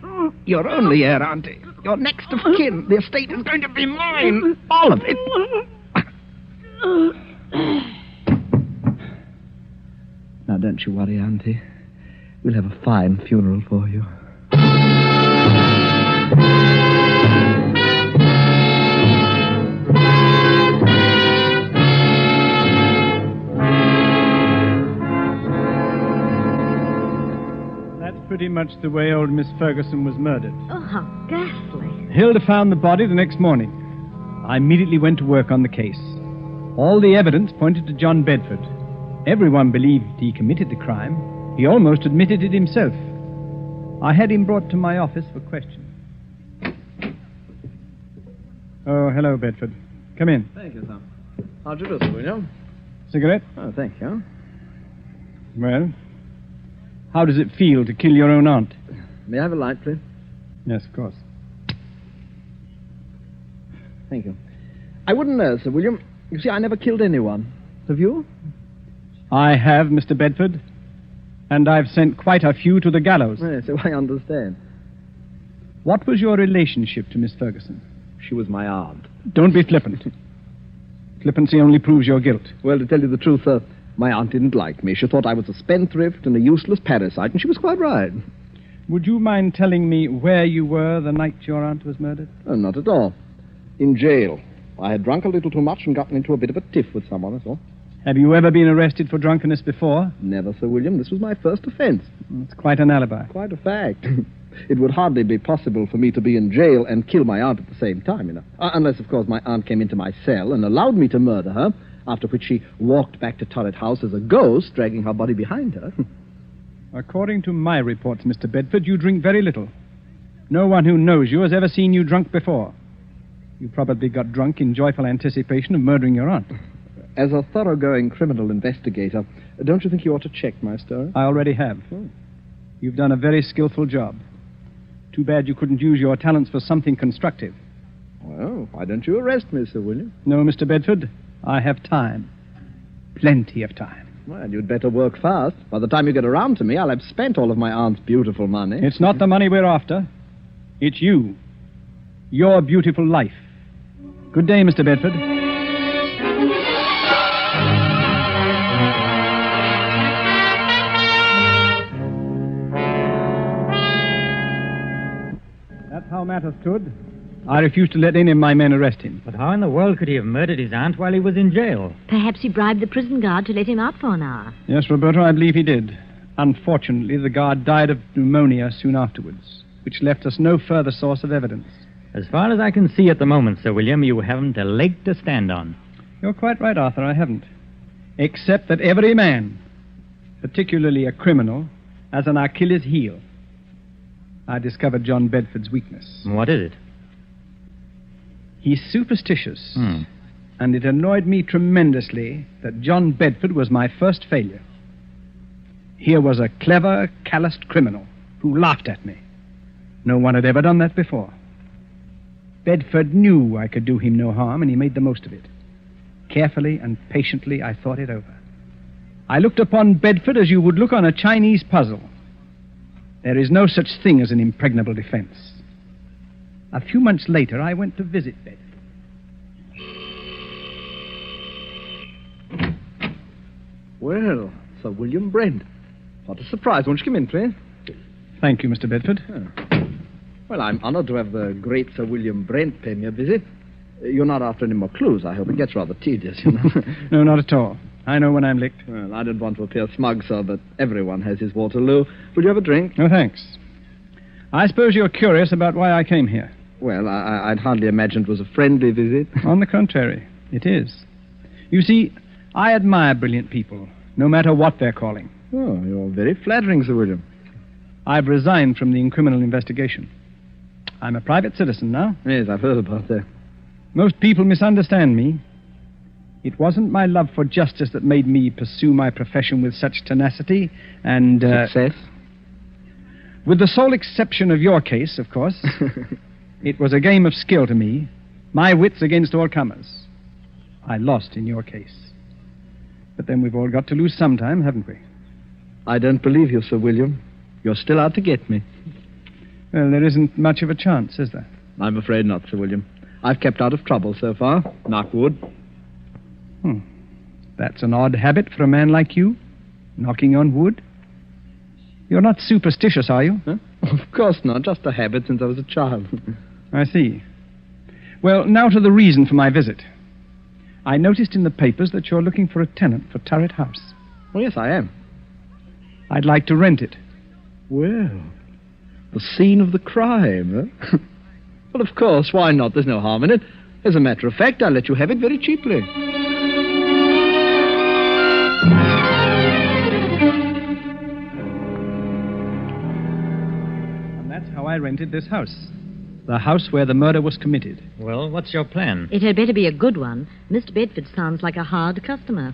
Your only heir, Auntie. Your next of kin. The estate is going to be mine. All of it. Now, don't you worry, Auntie. We'll have a fine funeral for you. That's pretty much the way old Miss Ferguson was murdered. Oh, how ghastly. Hilda found the body the next morning. I immediately went to work on the case. All the evidence pointed to John Bedford. Everyone believed he committed the crime. He almost admitted it himself. I had him brought to my office for questioning. Oh, hello, Bedford. Come in. Thank you, sir. How'd you do, Sir William? Cigarette? Oh, thank you. Well, how does it feel to kill your own aunt? May I have a light, please? Yes, of course. Thank you. I wouldn't know, Sir William. You see, I never killed anyone. Have you? I have, Mr. Bedford. And I've sent quite a few to the gallows. Yes, so I understand. What was your relationship to Miss Ferguson? She was my aunt. Don't be flippant. Flippancy only proves your guilt. Well, to tell you the truth, sir, my aunt didn't like me. She thought I was a spendthrift and a useless parasite, and she was quite right. Would you mind telling me where you were the night your aunt was murdered? Oh, not at all. In jail. I had drunk a little too much and gotten into a bit of a tiff with someone, that's all. Have you ever been arrested for drunkenness before? Never, Sir William. This was my first offense. It's quite an alibi. Quite a fact. It would hardly be possible for me to be in jail and kill my aunt at the same time, you know. Unless, of course, my aunt came into my cell and allowed me to murder her, after which she walked back to Turret House as a ghost, dragging her body behind her. According to my reports, Mr. Bedford, you drink very little. No one who knows you has ever seen you drunk before. You probably got drunk in joyful anticipation of murdering your aunt. As a thoroughgoing criminal investigator, don't you think you ought to check my story? I already have. You've done a very skillful job. Too bad you couldn't use your talents for something constructive. Well, why don't you arrest me, Sir William? No, Mr. Bedford. I have time. Plenty of time. Well, you'd better work fast. By the time you get around to me, I'll have spent all of my aunt's beautiful money. It's not the money we're after. It's you. Your beautiful life. Good day, Mr. Bedford. That's how matters stood. I refuse to let any of my men arrest him. But how in the world could he have murdered his aunt while he was in jail? Perhaps he bribed the prison guard to let him out for an hour. Yes, Roberto, I believe he did. Unfortunately, the guard died of pneumonia soon afterwards, which left us no further source of evidence. As far as I can see at the moment, Sir William, you haven't a leg to stand on. You're quite right, Arthur, I haven't. Except that every man, particularly a criminal, has an Achilles heel. I discovered John Bedford's weakness. What is it? He's superstitious. And it annoyed me tremendously that John Bedford was my first failure. Here was a clever, calloused criminal who laughed at me. No one had ever done that before. Bedford knew I could do him no harm, and he made the most of it. Carefully and patiently, I thought it over. I looked upon Bedford as you would look on a Chinese puzzle. There is no such thing as an impregnable defense. A few months later, I went to visit Bedford. Well, Sir William Brent. What a surprise. Won't you come in, please? Thank you, Mr. Bedford. Well, I'm honored to have the great Sir William Brent pay me a visit. You're not after any more clues, I hope. It gets rather tedious, you know. No, not at all. I know when I'm licked. Well, I don't want to appear smug, sir, but everyone has his Waterloo. Will you have a drink? No, thanks. I suppose you're curious about why I came here. Well, I'd hardly imagined it was a friendly visit. On the contrary, it is. You see, I admire brilliant people, no matter what they're calling. Oh, you're very flattering, Sir William. I've resigned from the criminal investigation. I'm a private citizen now. Yes, I've heard about that. Most people misunderstand me. It wasn't my love for justice that made me pursue my profession with such tenacity and... Success? With the sole exception of your case, of course. It was a game of skill to me. My wits against all comers. I lost in your case. But then we've all got to lose sometime, haven't we? I don't believe you, Sir William. You're still out to get me. Well, there isn't much of a chance, is there? I'm afraid not, Sir William. I've kept out of trouble so far. Knock wood. That's an odd habit for a man like you, knocking on wood. You're not superstitious, are you? Huh? Of course not. Just a habit since I was a child. I see. Well, now to the reason for my visit. I noticed in the papers that you're looking for a tenant for Turret House. Oh, yes, I am. I'd like to rent it. Well, the scene of the crime, huh? Well, of course, why not? There's no harm in it. As a matter of fact, I'll let you have it very cheaply. And that's how I rented this house. The house where the murder was committed. Well, what's your plan? It had better be a good one. Mr. Bedford sounds like a hard customer.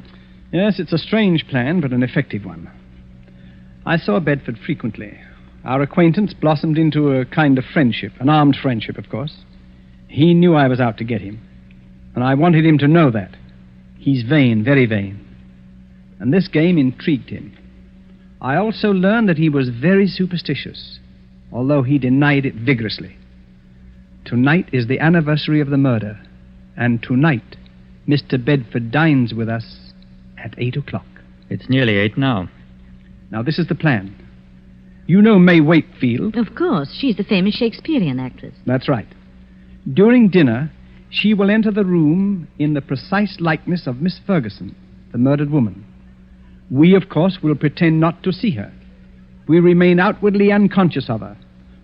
Yes, it's a strange plan, but an effective one. I saw Bedford frequently. Our acquaintance blossomed into a kind of friendship, an armed friendship, of course. He knew I was out to get him, and I wanted him to know that. He's vain, very vain. And this game intrigued him. I also learned that he was very superstitious, although he denied it vigorously. Tonight is the anniversary of the murder, and tonight Mr. Bedford dines with us at 8 o'clock. It's nearly 8 now. Now, this is the plan. You know May Wakefield? Of course. She's the famous Shakespearean actress. That's right. During dinner, she will enter the room in the precise likeness of Miss Ferguson, the murdered woman. We, of course, will pretend not to see her. We remain outwardly unconscious of her.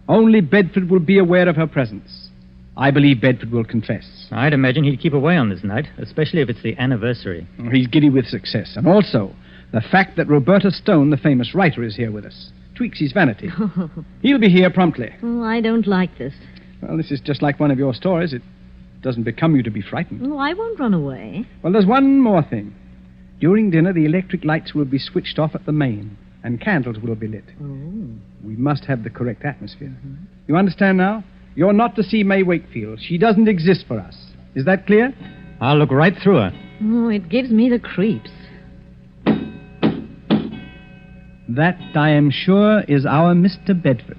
Only Bedford will be aware of her presence. I believe Bedford will confess. I'd imagine he'd keep away on this night, especially if it's the anniversary. He's giddy with success. And also, the fact that Roberta Stone, the famous writer, is here with us, tweaks his vanity. He'll be here promptly. Oh, I don't like this. Well, this is just like one of your stories. It doesn't become you to be frightened. Oh, I won't run away. Well, there's one more thing. During dinner, the electric lights will be switched off at the main, and candles will be lit. Oh. We must have the correct atmosphere. You understand now? You're not to see May Wakefield. She doesn't exist for us. Is that clear? I'll look right through her. Oh, it gives me the creeps. That, I am sure, is our Mr. Bedford.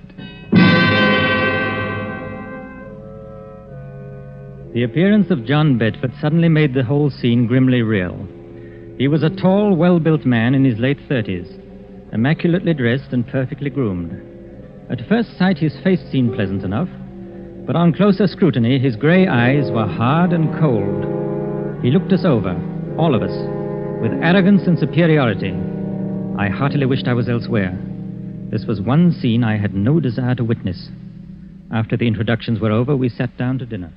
The appearance of John Bedford suddenly made the whole scene grimly real. He was a tall, well-built man in his late 30s, immaculately dressed and perfectly groomed. At first sight, his face seemed pleasant enough, but on closer scrutiny, his grey eyes were hard and cold. He looked us over, all of us, with arrogance and superiority. I heartily wished I was elsewhere. This was one scene I had no desire to witness. After the introductions were over, we sat down to dinner.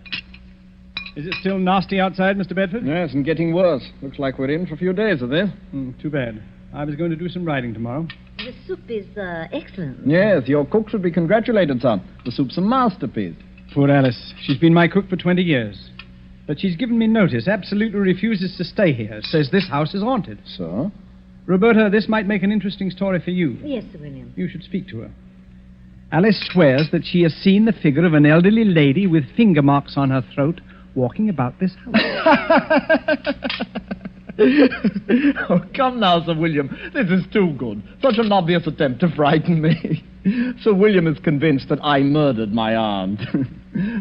Is it still nasty outside, Mr. Bedford? Yes, and getting worse. Looks like we're in for a few days of this. Too bad. I was going to do some riding tomorrow. The soup is excellent. Yes, your cook should be congratulated, son. The soup's a masterpiece. Poor Alice. She's been my cook for 20 years. But she's given me notice, absolutely refuses to stay here. Says this house is haunted. So? Roberta, this might make an interesting story for you. Yes, Sir William. You should speak to her. Alice swears that she has seen the figure of an elderly lady with finger marks on her throat walking about this house. Oh, come now, Sir William. This is too good. Such an obvious attempt to frighten me. Sir William is convinced that I murdered my aunt.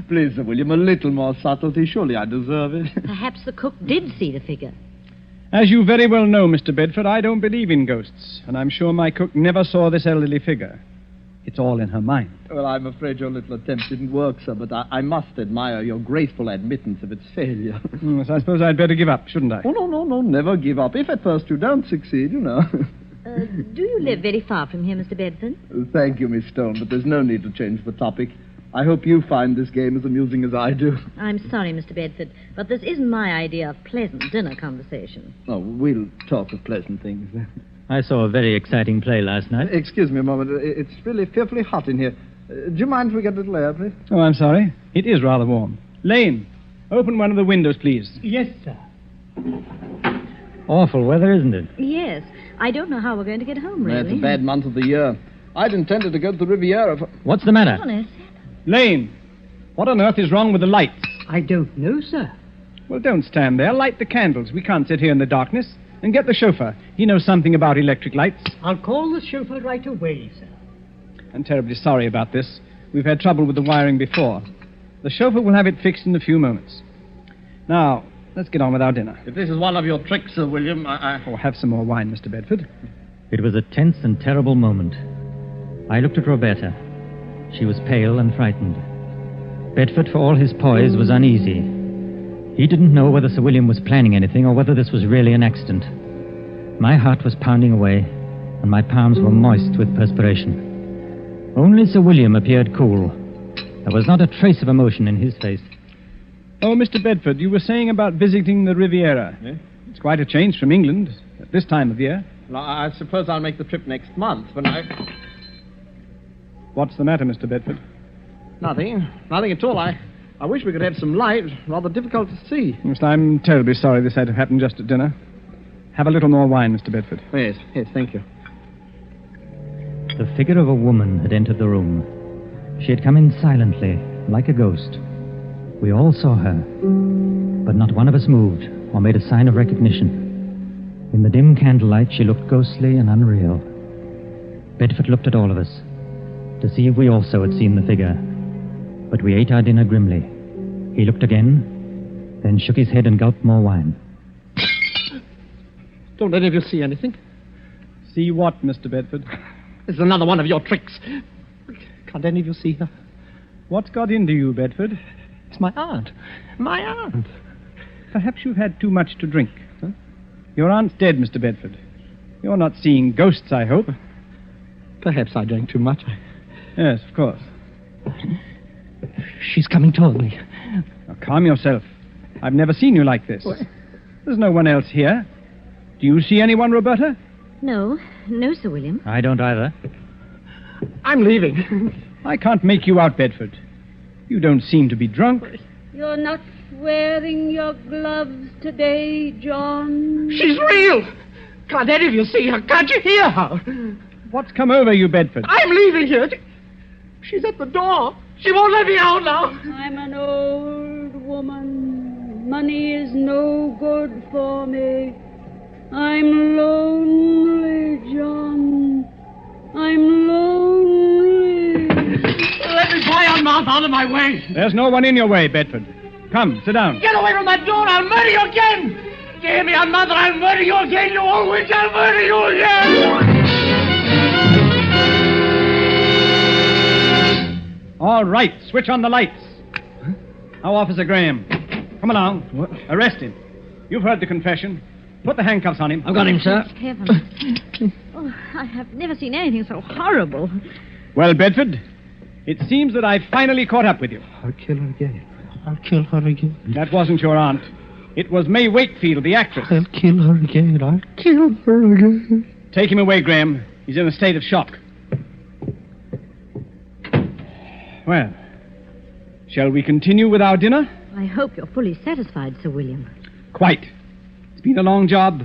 Please, Sir William, a little more subtlety. Surely I deserve it. Perhaps the cook did see the figure. As you very well know, Mr. Bedford, I don't believe in ghosts, and I'm sure my cook never saw this elderly figure. It's all in her mind. Well, I'm afraid your little attempt didn't work, sir, but I must admire your graceful admittance of its failure. Yes, I suppose I'd better give up, shouldn't I? Oh, no, never give up. If at first you don't succeed, you know. Do you live very far from here, Mr. Bedford? Thank you, Miss Stone, but there's no need to change the topic. I hope you find this game as amusing as I do. I'm sorry, Mr. Bedford, but this isn't my idea of pleasant dinner conversation. Oh, we'll talk of pleasant things then. I saw a very exciting play last night. Excuse me a moment. It's really fearfully hot in here. Do you mind if we get a little air, please? Oh, I'm sorry. It is rather warm. Lane, open one of the windows, please. Yes, sir. Awful weather, isn't it? Yes. I don't know how we're going to get home, really. It's a bad month of the year. I'd intended to go to the Riviera for... What's the matter? Honest. Lane, what on earth is wrong with the lights? I don't know, sir. Well, don't stand there. Light the candles. We can't sit here in the darkness. And get the chauffeur. He knows something about electric lights. I'll call the chauffeur right away, sir. I'm terribly sorry about this. We've had trouble with the wiring before. The chauffeur will have it fixed in a few moments. Now, let's get on with our dinner. If this is one of your tricks, Sir William, Oh, have some more wine, Mr. Bedford. It was a tense and terrible moment. I looked at Roberta. She was pale and frightened. Bedford, for all his poise, was uneasy. He didn't know whether Sir William was planning anything or whether this was really an accident. My heart was pounding away, and my palms were moist with perspiration. Only Sir William appeared cool. There was not a trace of emotion in his face. Oh, Mr. Bedford, you were saying about visiting the Riviera. Yeah? It's quite a change from England at this time of year. Well, I suppose I'll make the trip next month when I... What's the matter, Mr. Bedford? Nothing at all. I wish we could have some light. Rather difficult to see. Yes, I'm terribly sorry this had to happen just at dinner. Have a little more wine, Mr. Bedford. Yes, thank you. The figure of a woman had entered the room. She had come in silently, like a ghost. We all saw her, but not one of us moved or made a sign of recognition. In the dim candlelight, she looked ghostly and unreal. Bedford looked at all of us to see if we also had seen the figure, but we ate our dinner grimly. He looked again, then shook his head and gulped more wine. Don't any of you see anything? See what, Mr. Bedford? This is another one of your tricks. Can't any of you see her? What's got into you, Bedford? It's my aunt. My aunt. Perhaps you've had too much to drink. Huh? Your aunt's dead, Mr. Bedford. You're not seeing ghosts, I hope. Perhaps I drank too much. Yes, of course. She's coming toward me. Now, calm yourself. I've never seen you like this. What? There's no one else here. Do you see anyone, Roberta? No, Sir William. I don't either. I'm leaving. I can't make you out, Bedford. You don't seem to be drunk. You're not wearing your gloves today, John. She's real. Can't any of you see her? Can't you hear her? What's come over you, Bedford? I'm leaving here. She's at the door. She won't let me out now. I'm an old woman. Money is no good for me. I'm lonely, John. I'm lonely. Let me fly your mouth out of my way. There's no one in your way, Bedford. Come, sit down. Get away from that door. I'll murder you again. Give me your mother. I'll murder you again, you old witch. I'll murder you again. All right, switch on the lights. Now, Officer Graham. Come along. What? Arrest him. You've heard the confession. Put the handcuffs on him. I've got him, sir. Heavens. Oh, I have never seen anything so horrible. Well, Bedford, it seems that I've finally caught up with you. I'll kill her again. I'll kill her again. That wasn't your aunt. It was May Wakefield, the actress. I'll kill her again. I'll kill her again. Take him away, Graham. He's in a state of shock. Well, shall we continue with our dinner? I hope you're fully satisfied, Sir William. Quite. It's been a long job,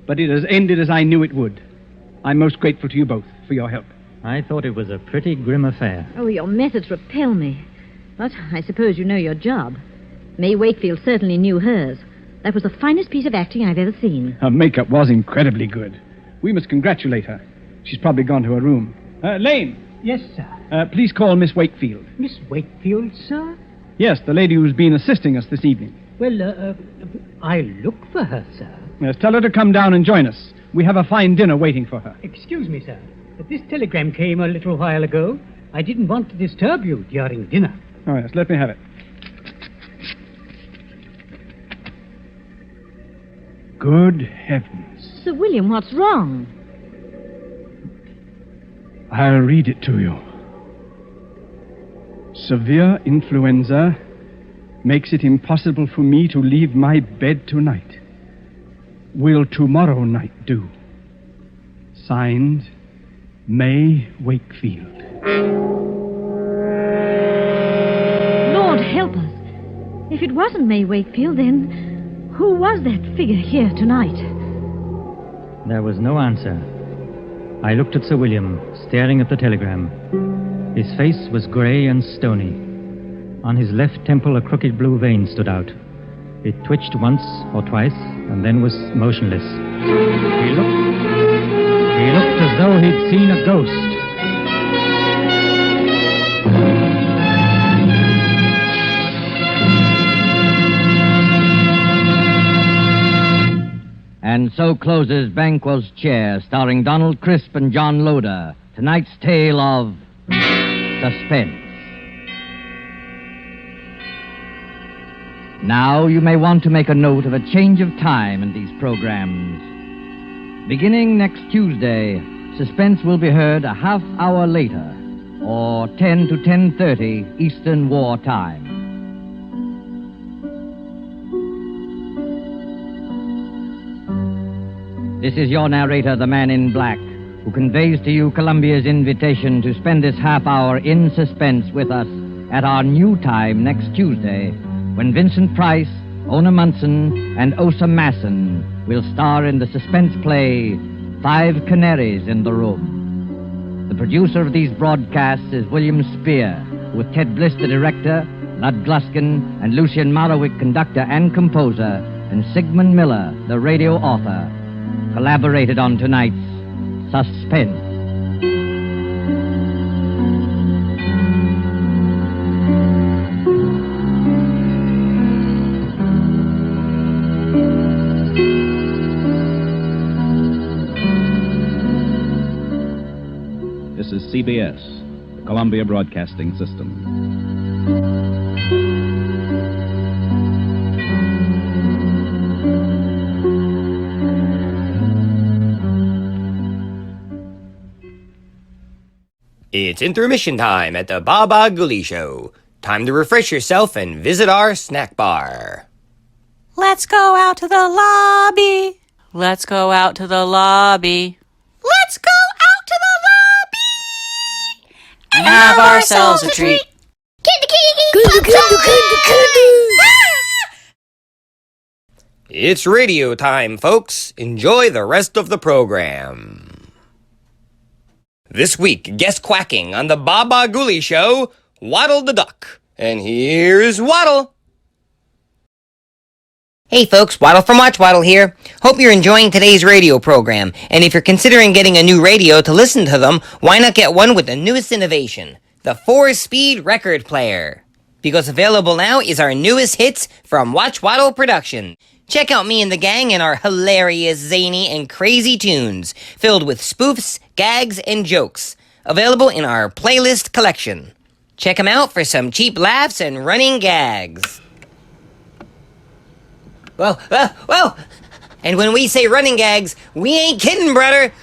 but it has ended as I knew it would. I'm most grateful to you both for your help. I thought it was a pretty grim affair. Oh, your methods repel me. But I suppose you know your job. May Wakefield certainly knew hers. That was the finest piece of acting I've ever seen. Her makeup was incredibly good. We must congratulate her. She's probably gone to her room. Lane. Yes, sir. Please call Miss Wakefield. Miss Wakefield, sir? Yes, the lady who's been assisting us this evening. Well, I'll look for her, sir. Yes, tell her to come down and join us. We have a fine dinner waiting for her. Excuse me, sir. This telegram came a little while ago. I didn't want to disturb you during dinner. Oh, yes, let me have it. Good heavens. Sir William, what's wrong? I'll read it to you. Severe influenza makes it impossible for me to leave my bed tonight. Will tomorrow night do? Signed, May Wakefield. Lord help us. If it wasn't May Wakefield, then who was that figure here tonight? There was no answer. I looked at Sir William, staring at the telegram. His face was grey and stony. On his left temple, a crooked blue vein stood out. It twitched once or twice, and then was motionless. He looked as though he'd seen a ghost. And so closes Banquos Chair, starring Donald Crisp and John Loder. Tonight's tale of Suspense. Now you may want to make a note of a change of time in these programs. Beginning next Tuesday, Suspense will be heard a half hour later, or 10 to 10:30 Eastern War Time. This is your narrator, the Man in Black, who conveys to you Columbia's invitation to spend this half hour in suspense with us at our new time next Tuesday, when Vincent Price, Ona Munson, and Osa Masson will star in the suspense play 5 Canaries in the Room. The producer of these broadcasts is William Spear, with Ted Bliss, the director, Lud Gluskin, and Lucien Morawick, conductor and composer, and Sigmund Miller, the radio author, collaborated on tonight's Suspense. CBS, the Columbia Broadcasting System. It's intermission time at the Bah Ghoulie Show. Time to refresh yourself and visit our snack bar. Let's go out to the lobby. Let's go out to the lobby. Let's go out to the lobby and have ourselves a treat. Candy. It's radio time, folks. Enjoy the rest of the program. This week, guest quacking on the Bah Ghoulie Show, Waddle the Duck. And here's Waddle. Hey folks, Waddle from Watchwaddle here. Hope you're enjoying today's radio program. And if you're considering getting a new radio to listen to them, why not get one with the newest innovation, the 4-speed record player? Because available now is our newest hits from Watchwaddle Production. Check out me and the gang and our hilarious, zany, and crazy tunes, filled with spoofs, gags, and jokes. Available in our playlist collection. Check them out for some cheap laughs and running gags. Well, and when we say running gags, we ain't kidding, brother.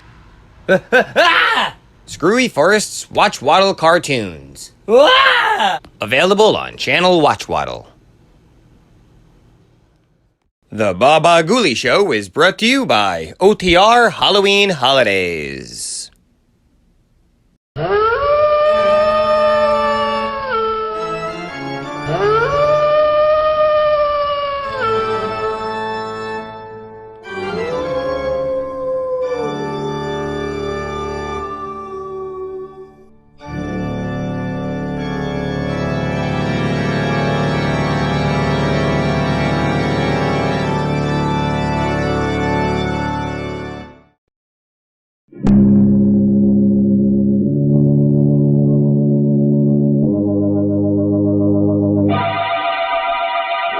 Screwy Forrest's Watchwaddle cartoons. Available on Channel Watchwaddle. The Bah Ghoulie Show is brought to you by OTR Halloween Holidays.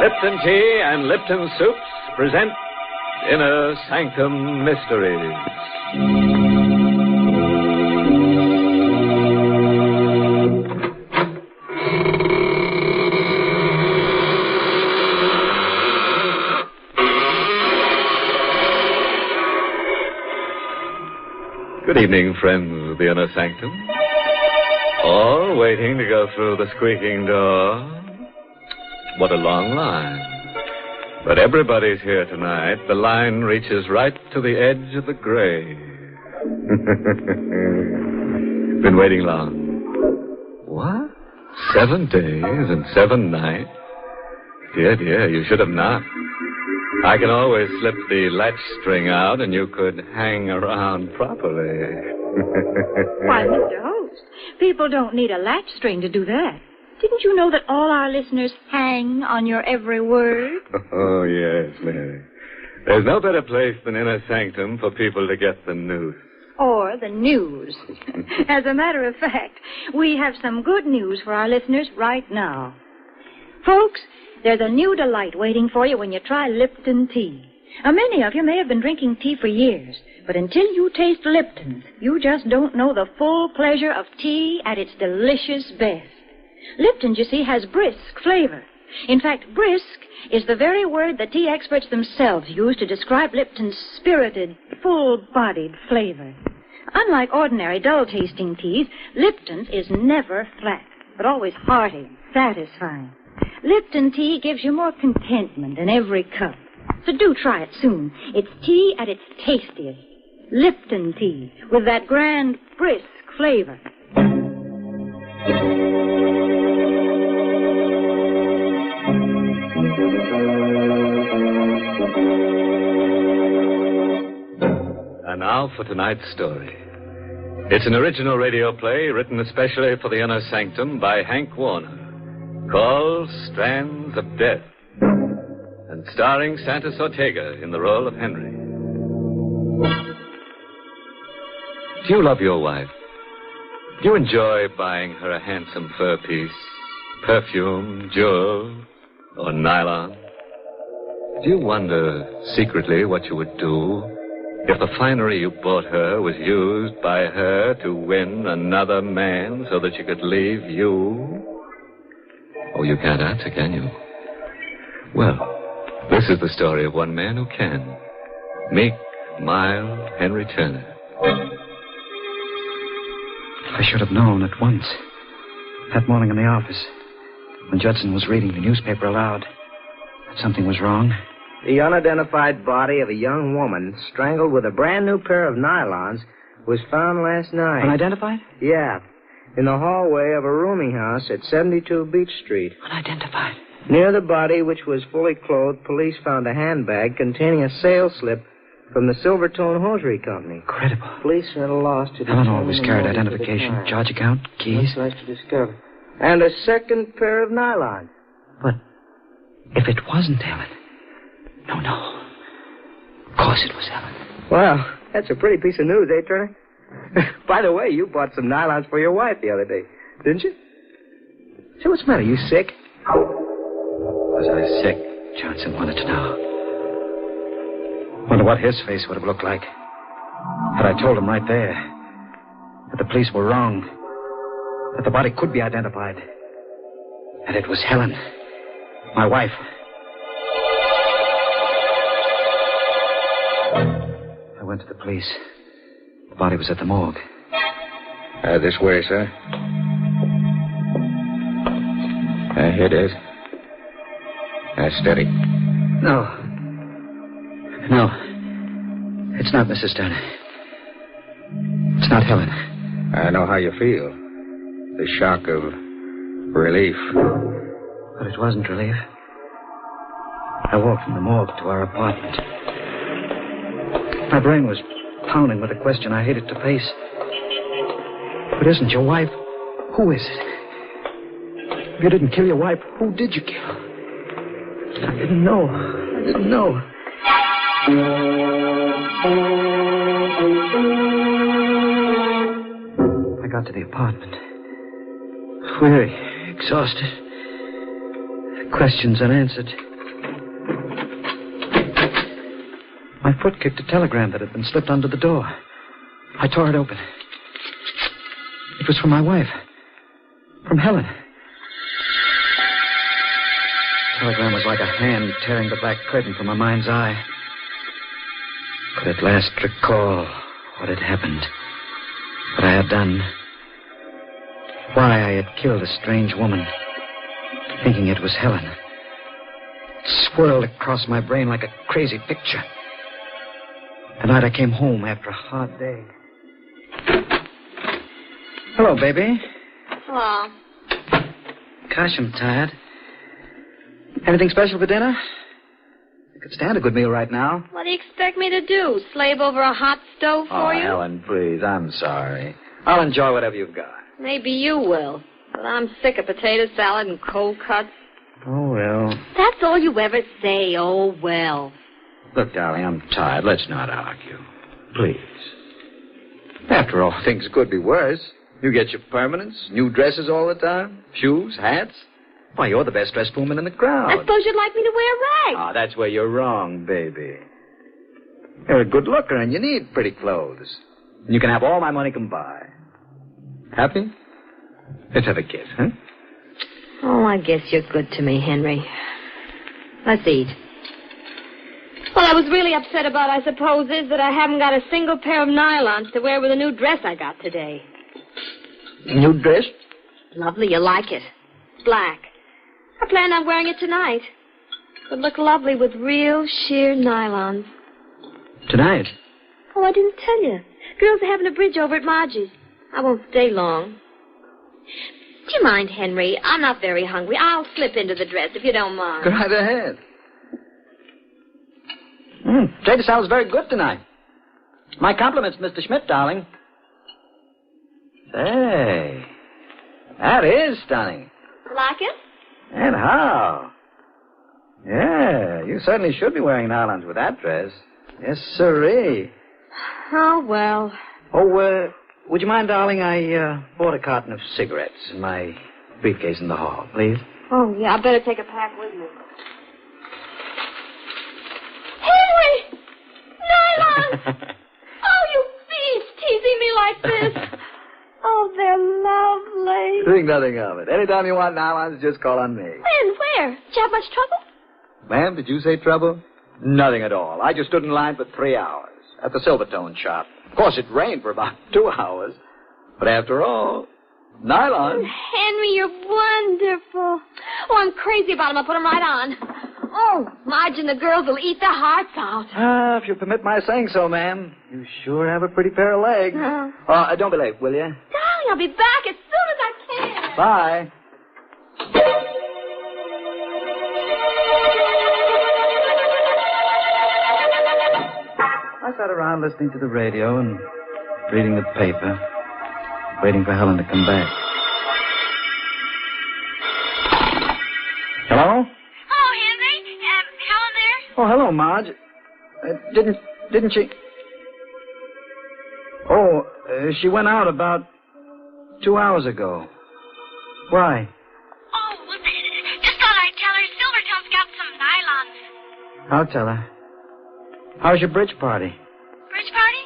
Lipton Tea and Lipton Soups present Inner Sanctum Mysteries. Good evening, friends of the Inner Sanctum. All waiting to go through the squeaking door. What a long line. But everybody's here tonight. The line reaches right to the edge of the grave. Been waiting long. What? 7 days and 7 nights? Dear, you should have knocked. I can always slip the latch string out and you could hang around properly. Why, Mr. Host, people don't need a latch string to do that. Didn't you know that all our listeners hang on your every word? Oh, yes, Mary. There's no better place than Inner Sanctum for people to get the news. Or the news. As a matter of fact, we have some good news for our listeners right now. Folks, there's a new delight waiting for you when you try Lipton tea. Now, many of you may have been drinking tea for years, but until you taste Lipton, you just don't know the full pleasure of tea at its delicious best. Lipton, you see, has brisk flavor. In fact, brisk is the very word the tea experts themselves use to describe Lipton's spirited, full-bodied flavor. Unlike ordinary dull-tasting teas, Lipton's is never flat, but always hearty and satisfying. Lipton tea gives you more contentment in every cup. So do try it soon. It's tea at its tastiest. Lipton tea, with that grand, brisk flavor. And now for tonight's story. It's an original radio play written especially for the Inner Sanctum by Hank Warner, called Strands of Death, and starring Santos Ortega in the role of Henry. Do you love your wife? Do you enjoy buying her a handsome fur piece, perfume, jewels, or nylon? Do you wonder secretly what you would do If the finery you bought her was used by her to win another man so that she could leave you? Oh, you can't answer, can you? Well, this is the story of one man who can. Meek, mild Henry Turner. I should have known at once. That morning in the office, when Judson was reading the newspaper aloud, that something was wrong. The unidentified body of a young woman strangled with a brand new pair of nylons was found last night. Unidentified? Yeah. In the hallway of a rooming house at 72 Beach Street. Unidentified? Near the body, which was fully clothed, police found a handbag containing a sales slip from the Silvertone Hosiery Company. Incredible. Police are at a loss to Helen determine always the carried motive for the identification, crime. charge account, keys. Much less to discover. And a second pair of nylons. But if it wasn't Helen... No. Of course it was Helen. Well, that's a pretty piece of news, eh, Turner? By the way, you bought some nylons for your wife the other day, didn't you? Say, what's the matter? You sick? Was I sick? Johnson wanted to know. Wonder what his face would have looked like had I told him right there that the police were wrong, that the body could be identified, that it was Helen, my wife. I went to the police. The body was at the morgue. This way, sir. Here it is. Steady. No. It's not Mrs. Turner. It's not Helen. I know how you feel. The shock of relief. But it wasn't relief. I walked from the morgue to our apartment. My brain was pounding with a question I hated to face. If it isn't your wife, who is it? If you didn't kill your wife, who did you kill? I didn't know. I got to the apartment. Weary, exhausted. Questions unanswered. My foot kicked a telegram that had been slipped under the door. I tore it open. It was from my wife. From Helen. The telegram was like a hand tearing the black curtain from my mind's eye. Could at last recall what had happened. What I had done. Why I had killed a strange woman. Thinking it was Helen. It swirled across my brain like a crazy picture. The night I came home after a hard day. Hello, baby. Hello. Gosh, I'm tired. Anything special for dinner? I could stand a good meal right now. What do you expect me to do? Slave over a hot stove for you? Helen, please. I'm sorry. I'll enjoy whatever you've got. Maybe you will. But I'm sick of potato salad and cold cuts. Oh, well. That's all you ever say. Oh, well. Look, darling, I'm tired. Let's not argue. Please. After all, things could be worse. You get your permanents, new dresses all the time, shoes, hats. Why, you're the best dressed woman in the crowd. I suppose you'd like me to wear rags. That's where you're wrong, baby. You're a good looker and you need pretty clothes. And you can have all my money can buy. Happy? Let's have a kiss, huh? Oh, I guess you're good to me, Henry. Let's eat. What I was really upset about, I suppose, is that I haven't got a single pair of nylons to wear with the new dress I got today. New dress? Lovely, you like it. Black. I planned on wearing it tonight. It would look lovely with real sheer nylons. Tonight? Oh, I didn't tell you. Girls are having a bridge over at Margie's. I won't stay long. Do you mind, Henry? I'm not very hungry. I'll slip into the dress if you don't mind. Go right ahead. Potato salad's very good tonight. My compliments, Mr. Schmidt, darling. Say, that is stunning. Like it? And how? Yeah, you certainly should be wearing nylons with that dress. Yes, sirree. Oh, well. Oh, would you mind, darling? I bought a carton of cigarettes in my briefcase in the hall, please. Oh, yeah, I better take a pack with me. Henry! Nylons! this. Oh, they're lovely. Think nothing of it. Anytime you want nylons, just call on me. When? Where? Did you have much trouble? Ma'am, did you say trouble? Nothing at all. I just stood in line for 3 hours at the Silvertone shop. Of course, it rained for about 2 hours. But after all, nylon. Henry, you're wonderful. Oh, I'm crazy about them. I'll put them right on. Oh, Marge and the girls will eat their hearts out. If you'll permit my saying so, ma'am. You sure have a pretty pair of legs. Don't be late, will you? Darling, I'll be back as soon as I can. Bye. I sat around listening to the radio and reading the paper, waiting for Helen to come back. Hello? Oh, Henry. Helen there? Oh, hello, Marge. Didn't she? Oh, she went out about 2 hours ago. Why? Oh, well, just thought I'd tell her Silvertone's got some nylons. I'll tell her. How's your bridge party? Bridge party?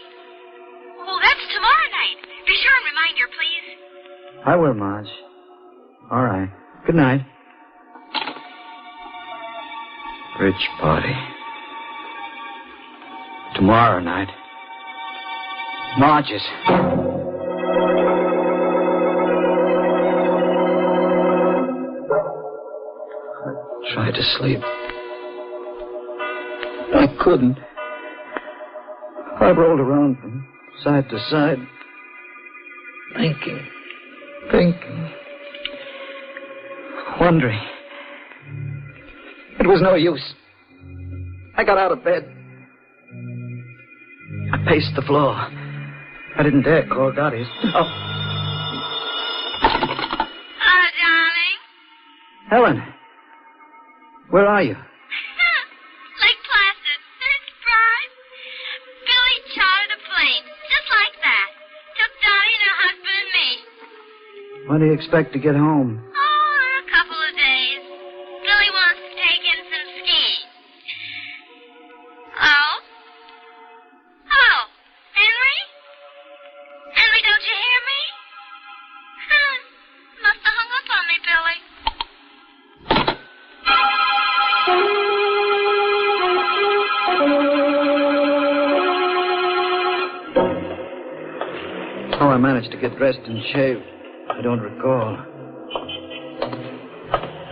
Oh, that's tomorrow night. Be sure and remind her, please. I will, Marge. All right. Good night. Bridge party. Tomorrow night. Marge's. I tried to sleep. I couldn't. I rolled around from side to side, thinking, wondering. It was no use. I got out of bed. I paced the floor. I didn't dare call Dottie's. Oh. Hello, darling. Helen, where are you? Lake Placid. Surprise. Billy chartered a plane, just like that. Took Dottie and her husband and me. When do you expect to get home? Oh, in a couple of days. Billy wants to take in some skiing. Oh? Hello, Henry? Henry, don't you hear me? Must have hung up on me, Billy. How I managed to get dressed and shaved, I don't recall.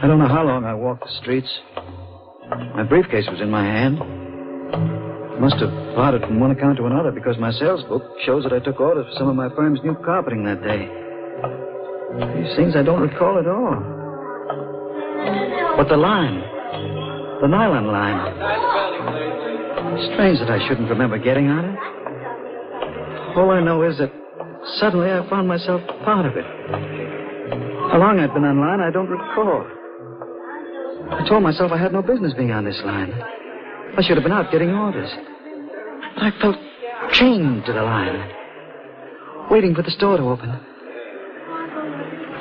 I don't know how long I walked the streets. My briefcase was in my hand. Must have plodded from one account to another because my sales book shows that I took orders for some of my firm's new carpeting that day. These things I don't recall at all. But the line, the nylon line. Strange that I shouldn't remember getting on it. All I know is that suddenly I found myself part of it. How long I'd been on line, I don't recall. I told myself I had no business being on this line. I should have been out getting orders. But I felt chained to the line, waiting for the store to open.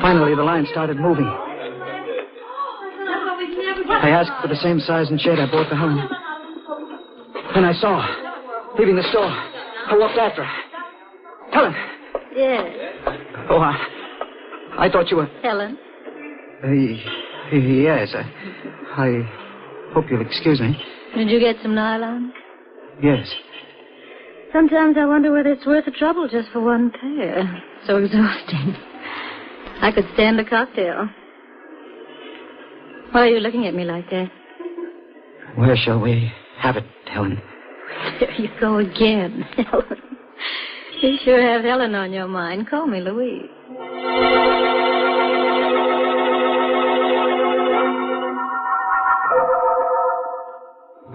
Finally, the line started moving. I asked for the same size and shade I bought for Helen. Then I saw her, leaving the store. I walked after her. Helen! Yes. Oh, I thought you were... Helen? Yes, I hope you'll excuse me. Did you get some nylon? Yes. Sometimes I wonder whether it's worth the trouble just for one pair. So exhausting. I could stand a cocktail. Why are you looking at me like that? Where shall we have it, Helen? There you go again, Helen. You sure have Helen on your mind. Call me Louise.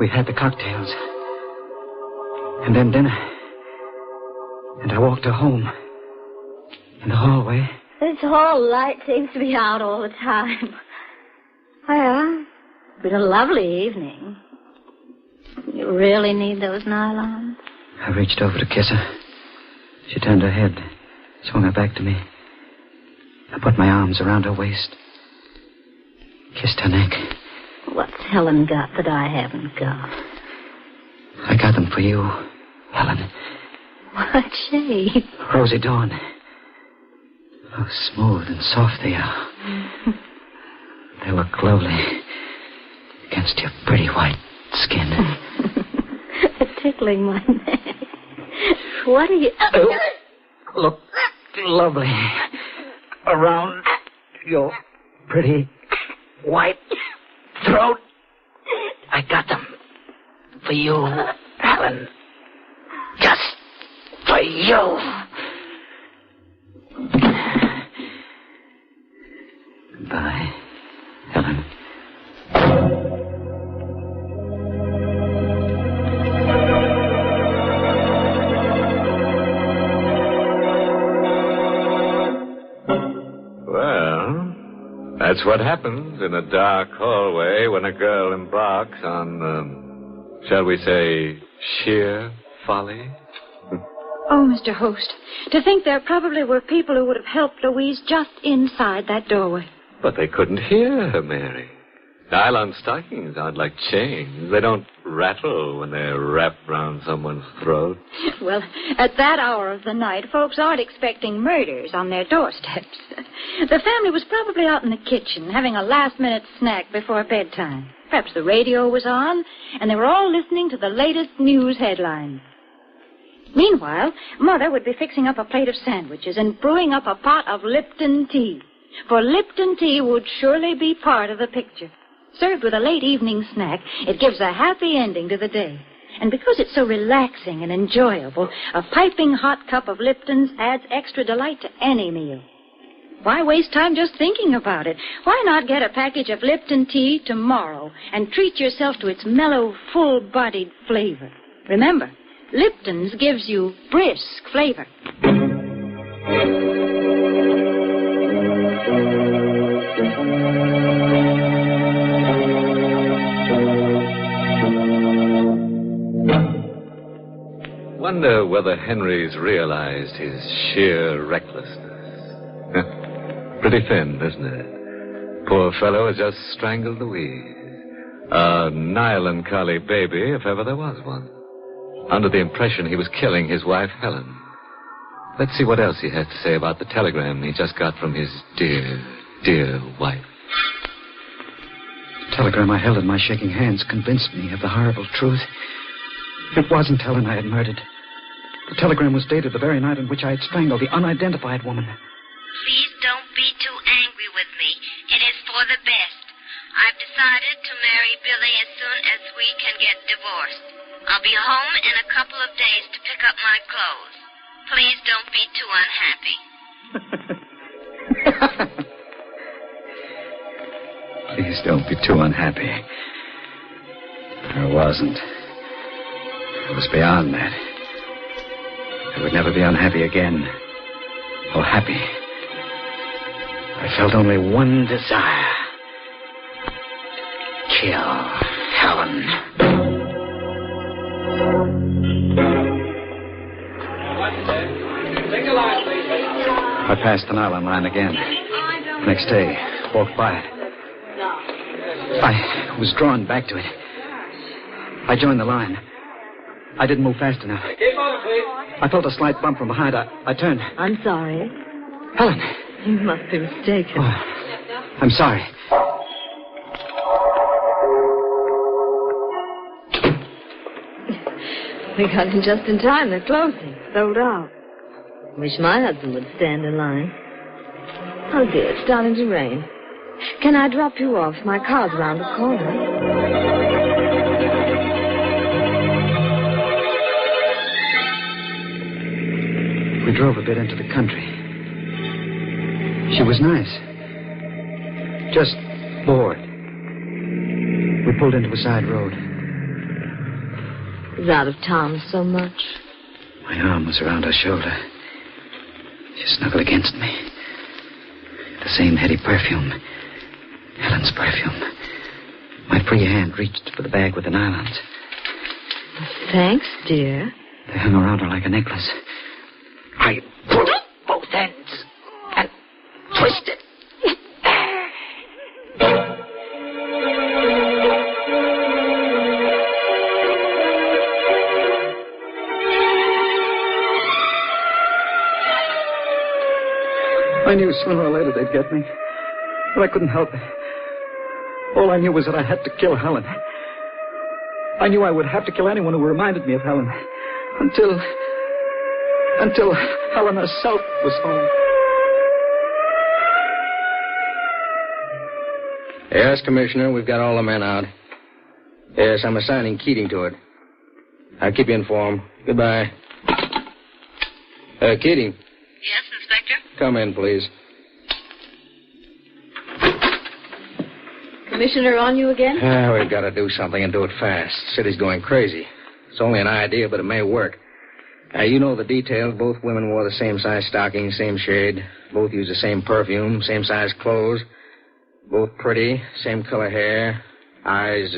We had the cocktails. And then dinner. And I walked her home. In the hallway. This hall light seems to be out all the time. Well, it's been a lovely evening. You really need those nylons? I reached over to kiss her. She turned her head, swung her back to me. I put my arms around her waist. Kissed her neck. What's Helen got that I haven't got? I got them for you, Helen. What shade? Rosy dawn. How smooth and soft they are. They look lovely against your pretty white skin. Tickling my neck. What are you... Look lovely around your pretty white throat. I got them for you, Helen. Just for you. Goodbye, Helen. Well, that's what happens in a dark hallway when a girl embarks on, shall we say, sheer folly. Oh, Mr. Host, to think there probably were people who would have helped Louise just inside that doorway. But they couldn't hear her, Mary. Nylon stockings aren't like chains. They don't rattle when they're wrapped round someone's throat. Well, at that hour of the night, folks aren't expecting murders on their doorsteps. The family was probably out in the kitchen having a last-minute snack before bedtime. Perhaps the radio was on, and they were all listening to the latest news headlines. Meanwhile, Mother would be fixing up a plate of sandwiches and brewing up a pot of Lipton tea. For Lipton tea would surely be part of the picture. Served with a late evening snack, it gives a happy ending to the day. And because it's so relaxing and enjoyable, a piping hot cup of Lipton's adds extra delight to any meal. Why waste time just thinking about it? Why not get a package of Lipton tea tomorrow and treat yourself to its mellow, full-bodied flavor? Remember, Lipton's gives you brisk flavor. Wonder whether Henry's realized his sheer recklessness. Pretty thin, isn't it? Poor fellow has just strangled Louise. A nylon collie baby, if ever there was one. Under the impression he was killing his wife, Helen. Let's see what else he has to say about the telegram he just got from his dear, dear wife. The telegram I held in my shaking hands convinced me of the horrible truth. It wasn't Helen I had murdered. The telegram was dated the very night on which I had strangled the unidentified woman. Please don't be too angry with me. It is for the best. I've decided to marry Billy as soon as we can get divorced. I'll be home in a couple of days to pick up my clothes. Please don't be too unhappy. Please don't be too unhappy. I wasn't. I was beyond that. I would never be unhappy again. Or happy. I felt only one desire. Kill Helen. I passed the nylon line again. Next day, walked by it. I was drawn back to it. I joined the line. I didn't move fast enough. I felt a slight bump from behind. I turned. I'm sorry. Helen. You must be mistaken. Oh, I'm sorry. We got in just in time. They're closing. Sold out. Wish my husband would stand in line. Oh, dear, it's starting to rain. Can I drop you off? My car's around the corner. We drove a bit into the country. She was nice. Just bored. We pulled into a side road. He's out of town so much. My arm was around her shoulder. She snuggled against me. The same heady perfume. Helen's perfume. My free hand reached for the bag with the nylons. Thanks, dear. They hung around her like a necklace. I pulled both ends and twisted. I knew sooner or later they'd get me. But I couldn't help it. All I knew was that I had to kill Helen. I knew I would have to kill anyone who reminded me of Helen. Until Helen herself was home. Yes, Commissioner, we've got all the men out. Yes, I'm assigning Keating to it. I'll keep you informed. Goodbye. Keating. Yes, Inspector? Come in, please. Commissioner, on you again? We've got to do something and do it fast. City's going crazy. It's only an idea, but it may work. You know the details. Both women wore the same size stockings, same shade. Both used the same perfume, same size clothes. Both pretty, same color hair. Eyes,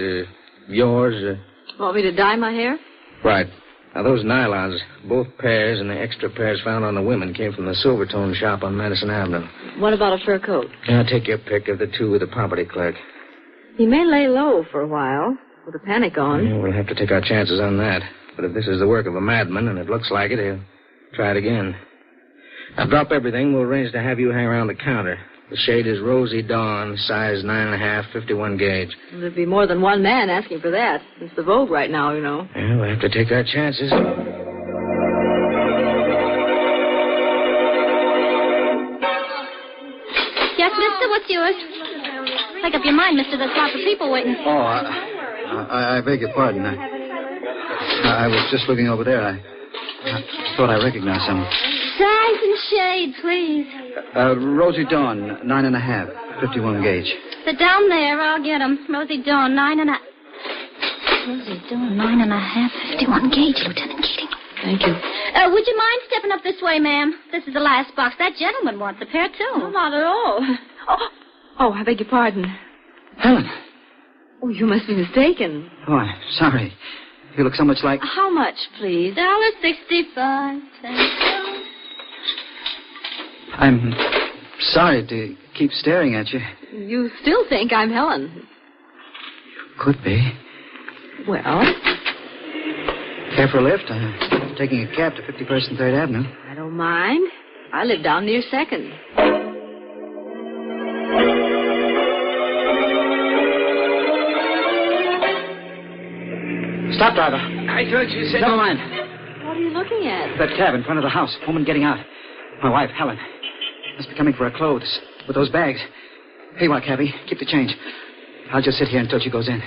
yours. Want me to dye my hair? Right. Now, those nylons, both pairs and the extra pairs found on the women came from the Silvertone shop on Madison Avenue. What about a fur coat? Take your pick of the two with the property clerk. He may lay low for a while, with a panic on. Yeah, we'll have to take our chances on that. But if this is the work of a madman, and it looks like it, he'll try it again. Now, drop everything. We'll arrange to have you hang around the counter. The shade is Rosy Dawn, size 9.5, 51 gauge. There'd be more than one man asking for that. It's the vogue right now, you know. Yeah, we'll have to take our chances. Yes, mister, what's yours? Make up your mind, mister. There's lots of people waiting. Oh, I beg your pardon. I was just looking over there. I thought I recognized someone. Size and shade, please. Rosy Dawn, 9.5, 51 gauge. Sit down there. I'll get 'em. Rosy Dawn, 9.5. Rosy Dawn, 9.5, 51 gauge, Lieutenant Keating. Thank you. Would you mind stepping up this way, ma'am? This is the last box. That gentleman wants a pair, too. No, not at all. Oh, I beg your pardon. Helen. Oh, you must be mistaken. Oh, I'm sorry. You look so much like... How much, please? $1.65. I'm sorry to keep staring at you. You still think I'm Helen? Could be. Well? Care for a lift? I'm taking a cab to 51st and 3rd Avenue. I don't mind. I live down near 2nd. Stop, driver. I thought you said... Never mind. What are you looking at? That cab in front of the house. Woman getting out. My wife, Helen. Must be coming for her clothes. With those bags. Here you are, cabby. Keep the change. I'll just sit here until she goes in.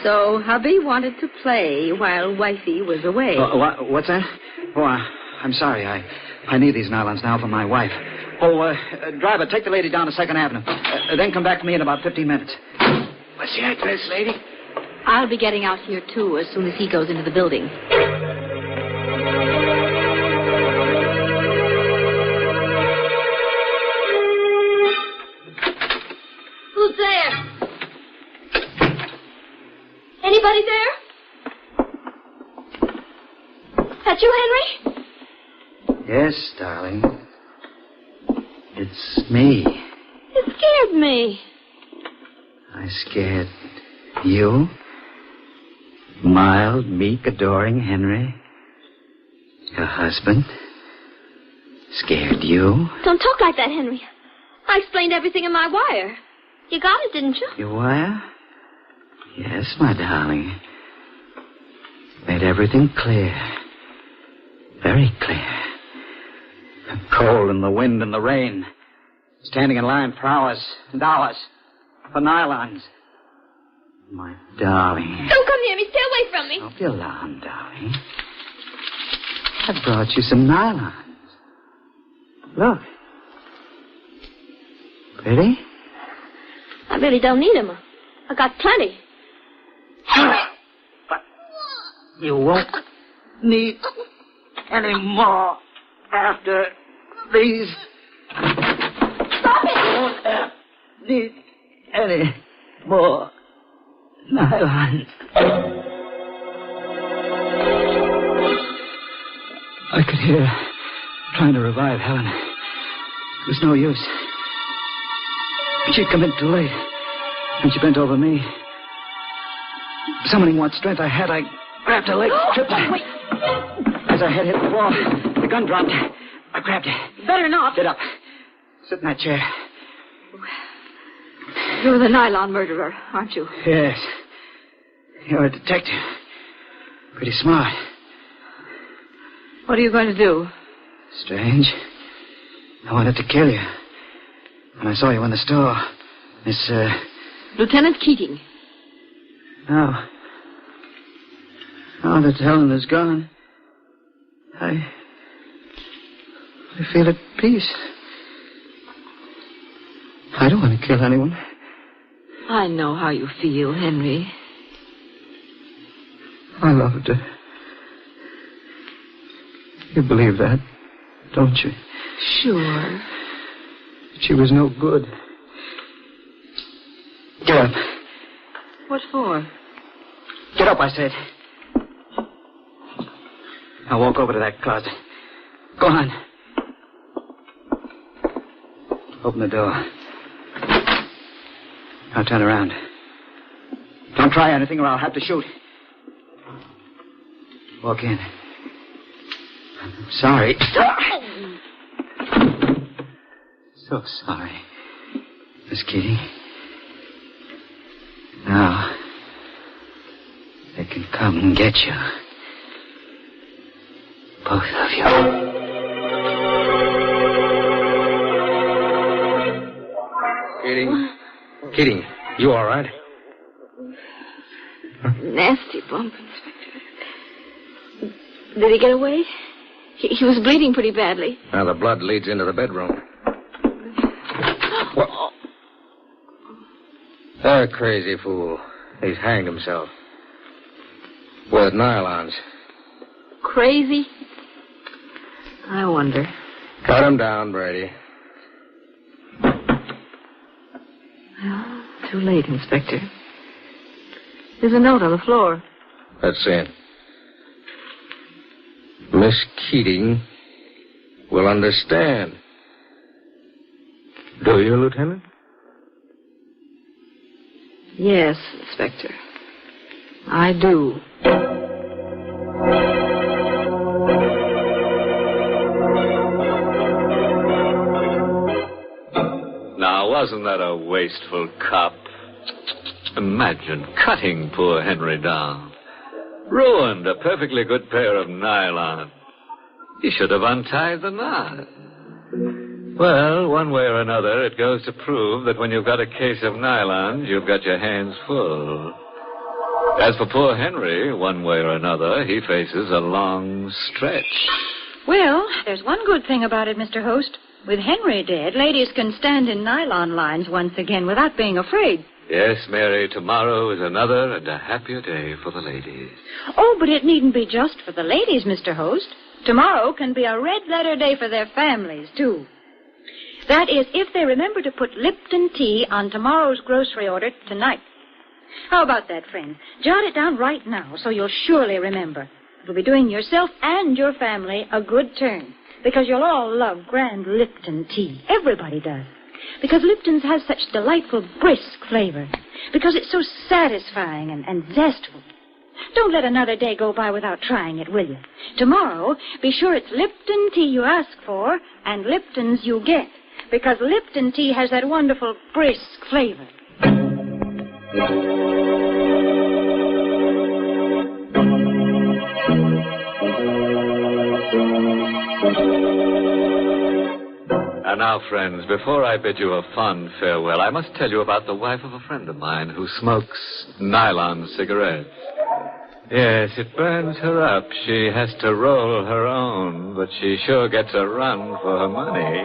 So, hubby wanted to play while wifey was away. What's that? Oh, I'm sorry. I need these nylons now for my wife. Oh, driver, take the lady down to 2nd Avenue. Then come back to me in about 15 minutes. What's your address, lady? I'll be getting out here, too, as soon as he goes into the building. Who's there? Anybody there? That you, Henry? Yes, darling. It's me. You scared me. I scared you? Mild, meek, adoring Henry? Your husband? Scared you? Don't talk like that, Henry. I explained everything in my wire. You got it, didn't you? Your wire? Yes, my darling. Made everything clear. Very clear. The cold and the wind and the rain. Standing in line for hours and hours. For nylons. My darling. Don't come near me. Stay away from me. Don't be alarmed, darling. I brought you some nylons. Look. Pretty? I really don't need them. I got plenty. But you won't need any more after these. Stop it! You won't need any more nylons. I could hear her trying to revive Helen. It was no use. She'd come in too late. And she bent over me. Summoning what strength I had, I grabbed her leg, tripped her. Wait. As her head hit the wall, the gun dropped. I grabbed her. Better not. Get up. Sit in that chair. You're the nylon murderer, aren't you? Yes. You're a detective. Pretty smart. What are you going to do? Strange. I wanted to kill you. When I saw you in the store. Miss, Lieutenant Keating. Now that Helen is gone, I feel at peace. I don't want to kill anyone. I know how you feel, Henry. I loved her. You believe that, don't you? Sure. She was no good. Get up. What for? Get up, I said. Now walk over to that closet. Go on. Open the door. Now turn around. Don't try anything or I'll have to shoot. Walk in. I'm sorry. So sorry, Miss Keating. Now, they can come and get you. Both of you. Keating, you all right? Nasty bump, Inspector. Did he get away? He was bleeding pretty badly. Now the blood leads into the bedroom. What? The crazy fool. He's hanged himself. With nylons. Crazy? I wonder. Cut him down, Brady. Well, too late, Inspector. There's a note on the floor. Let's see it. Miss Keating will understand. Do you, Lieutenant? Yes, Inspector. I do. Now, wasn't that a wasteful cop? Imagine cutting poor Henry down. Ruined a perfectly good pair of nylon. He should have untied the knot. Well, one way or another, it goes to prove that when you've got a case of nylons, you've got your hands full. As for poor Henry, one way or another, he faces a long stretch. Well, there's one good thing about it, Mr. Host. With Henry dead, ladies can stand in nylon lines once again without being afraid. Yes, Mary, tomorrow is another and a happier day for the ladies. Oh, but it needn't be just for the ladies, Mr. Host. Tomorrow can be a red-letter day for their families, too. That is, if they remember to put Lipton tea on tomorrow's grocery order tonight. How about that, friend? Jot it down right now so you'll surely remember. It'll be doing yourself and your family a good turn. Because you'll all love grand Lipton tea. Everybody does. Because Lipton's has such delightful, brisk flavor. Because it's so satisfying and zestful. Don't let another day go by without trying it, will you? Tomorrow, be sure it's Lipton tea you ask for and Lipton's you get. Because Lipton tea has that wonderful, brisk flavor. And now, friends, before I bid you a fond farewell, I must tell you about the wife of a friend of mine who smokes nylon cigarettes. Yes, it burns her up. She has to roll her own, but she sure gets a run for her money.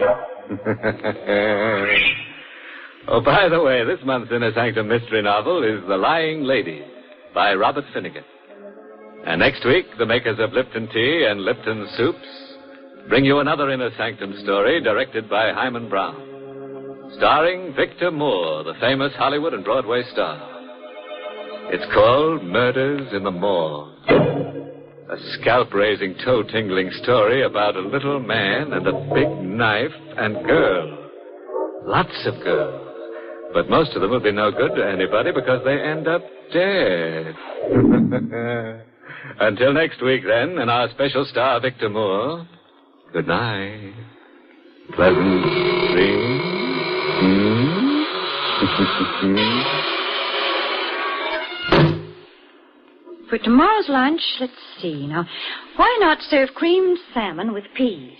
Oh, by the way, this month's Inner Sanctum mystery novel is The Lying Lady by Robert Finnegan. And next week, the makers of Lipton Tea and Lipton Soups bring you another Inner Sanctum story directed by Hyman Brown, starring Victor Moore, the famous Hollywood and Broadway star. It's called Murders in the Morgue, a scalp-raising, toe-tingling story about a little man and a big knife and girl. Lots of girls. But most of them will be no good to anybody because they end up dead. Until next week, then, and our special star, Victor Moore, good night. Pleasant dreams. For tomorrow's lunch, let's see now. Why not serve creamed salmon with peas?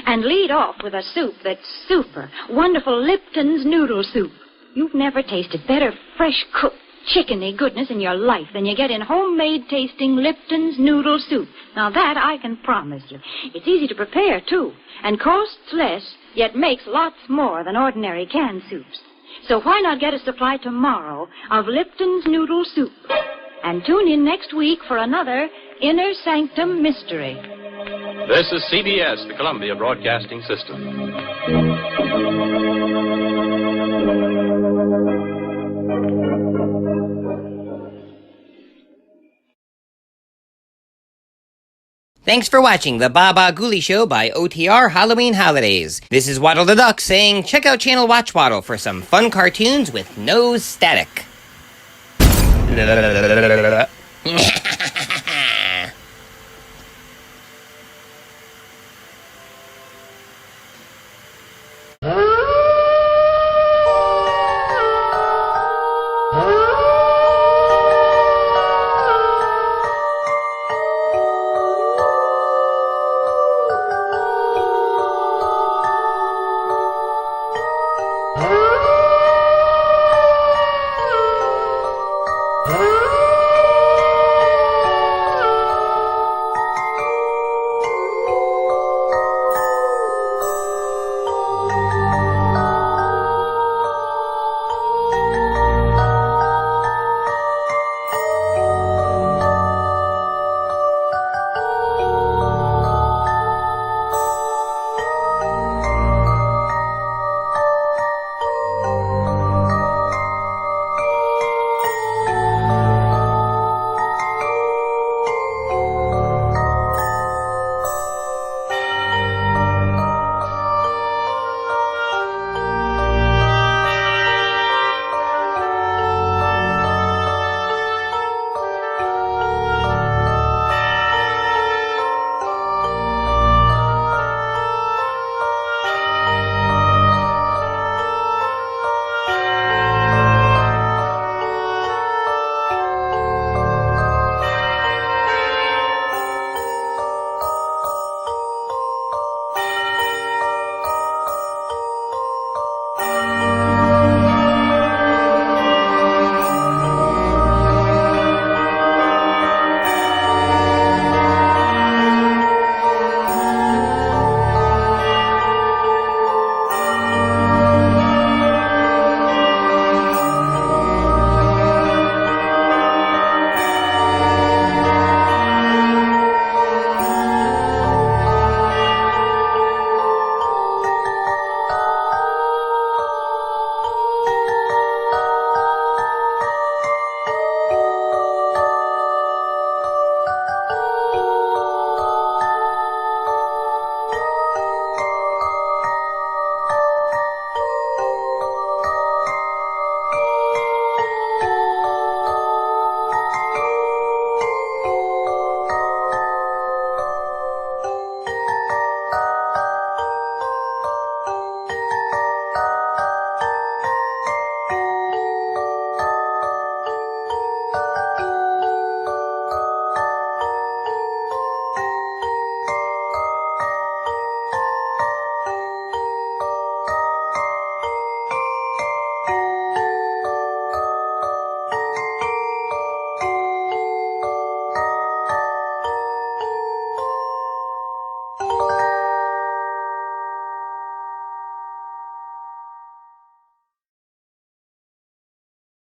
And lead off with a soup that's super. Wonderful Lipton's noodle soup. You've never tasted better fresh cooked chickeny goodness in your life than you get in homemade tasting Lipton's noodle soup. Now that I can promise you. It's easy to prepare, too, and costs less, yet makes lots more than ordinary canned soups. So why not get a supply tomorrow of Lipton's noodle soup? And tune in next week for another Inner Sanctum mystery. This is CBS, the Columbia Broadcasting System. Thanks for watching the Bah Ghoulie Show by OTR Halloween Holidays. This is Waddle the Duck saying check out Channel Watchwaddle for some fun cartoons with no static.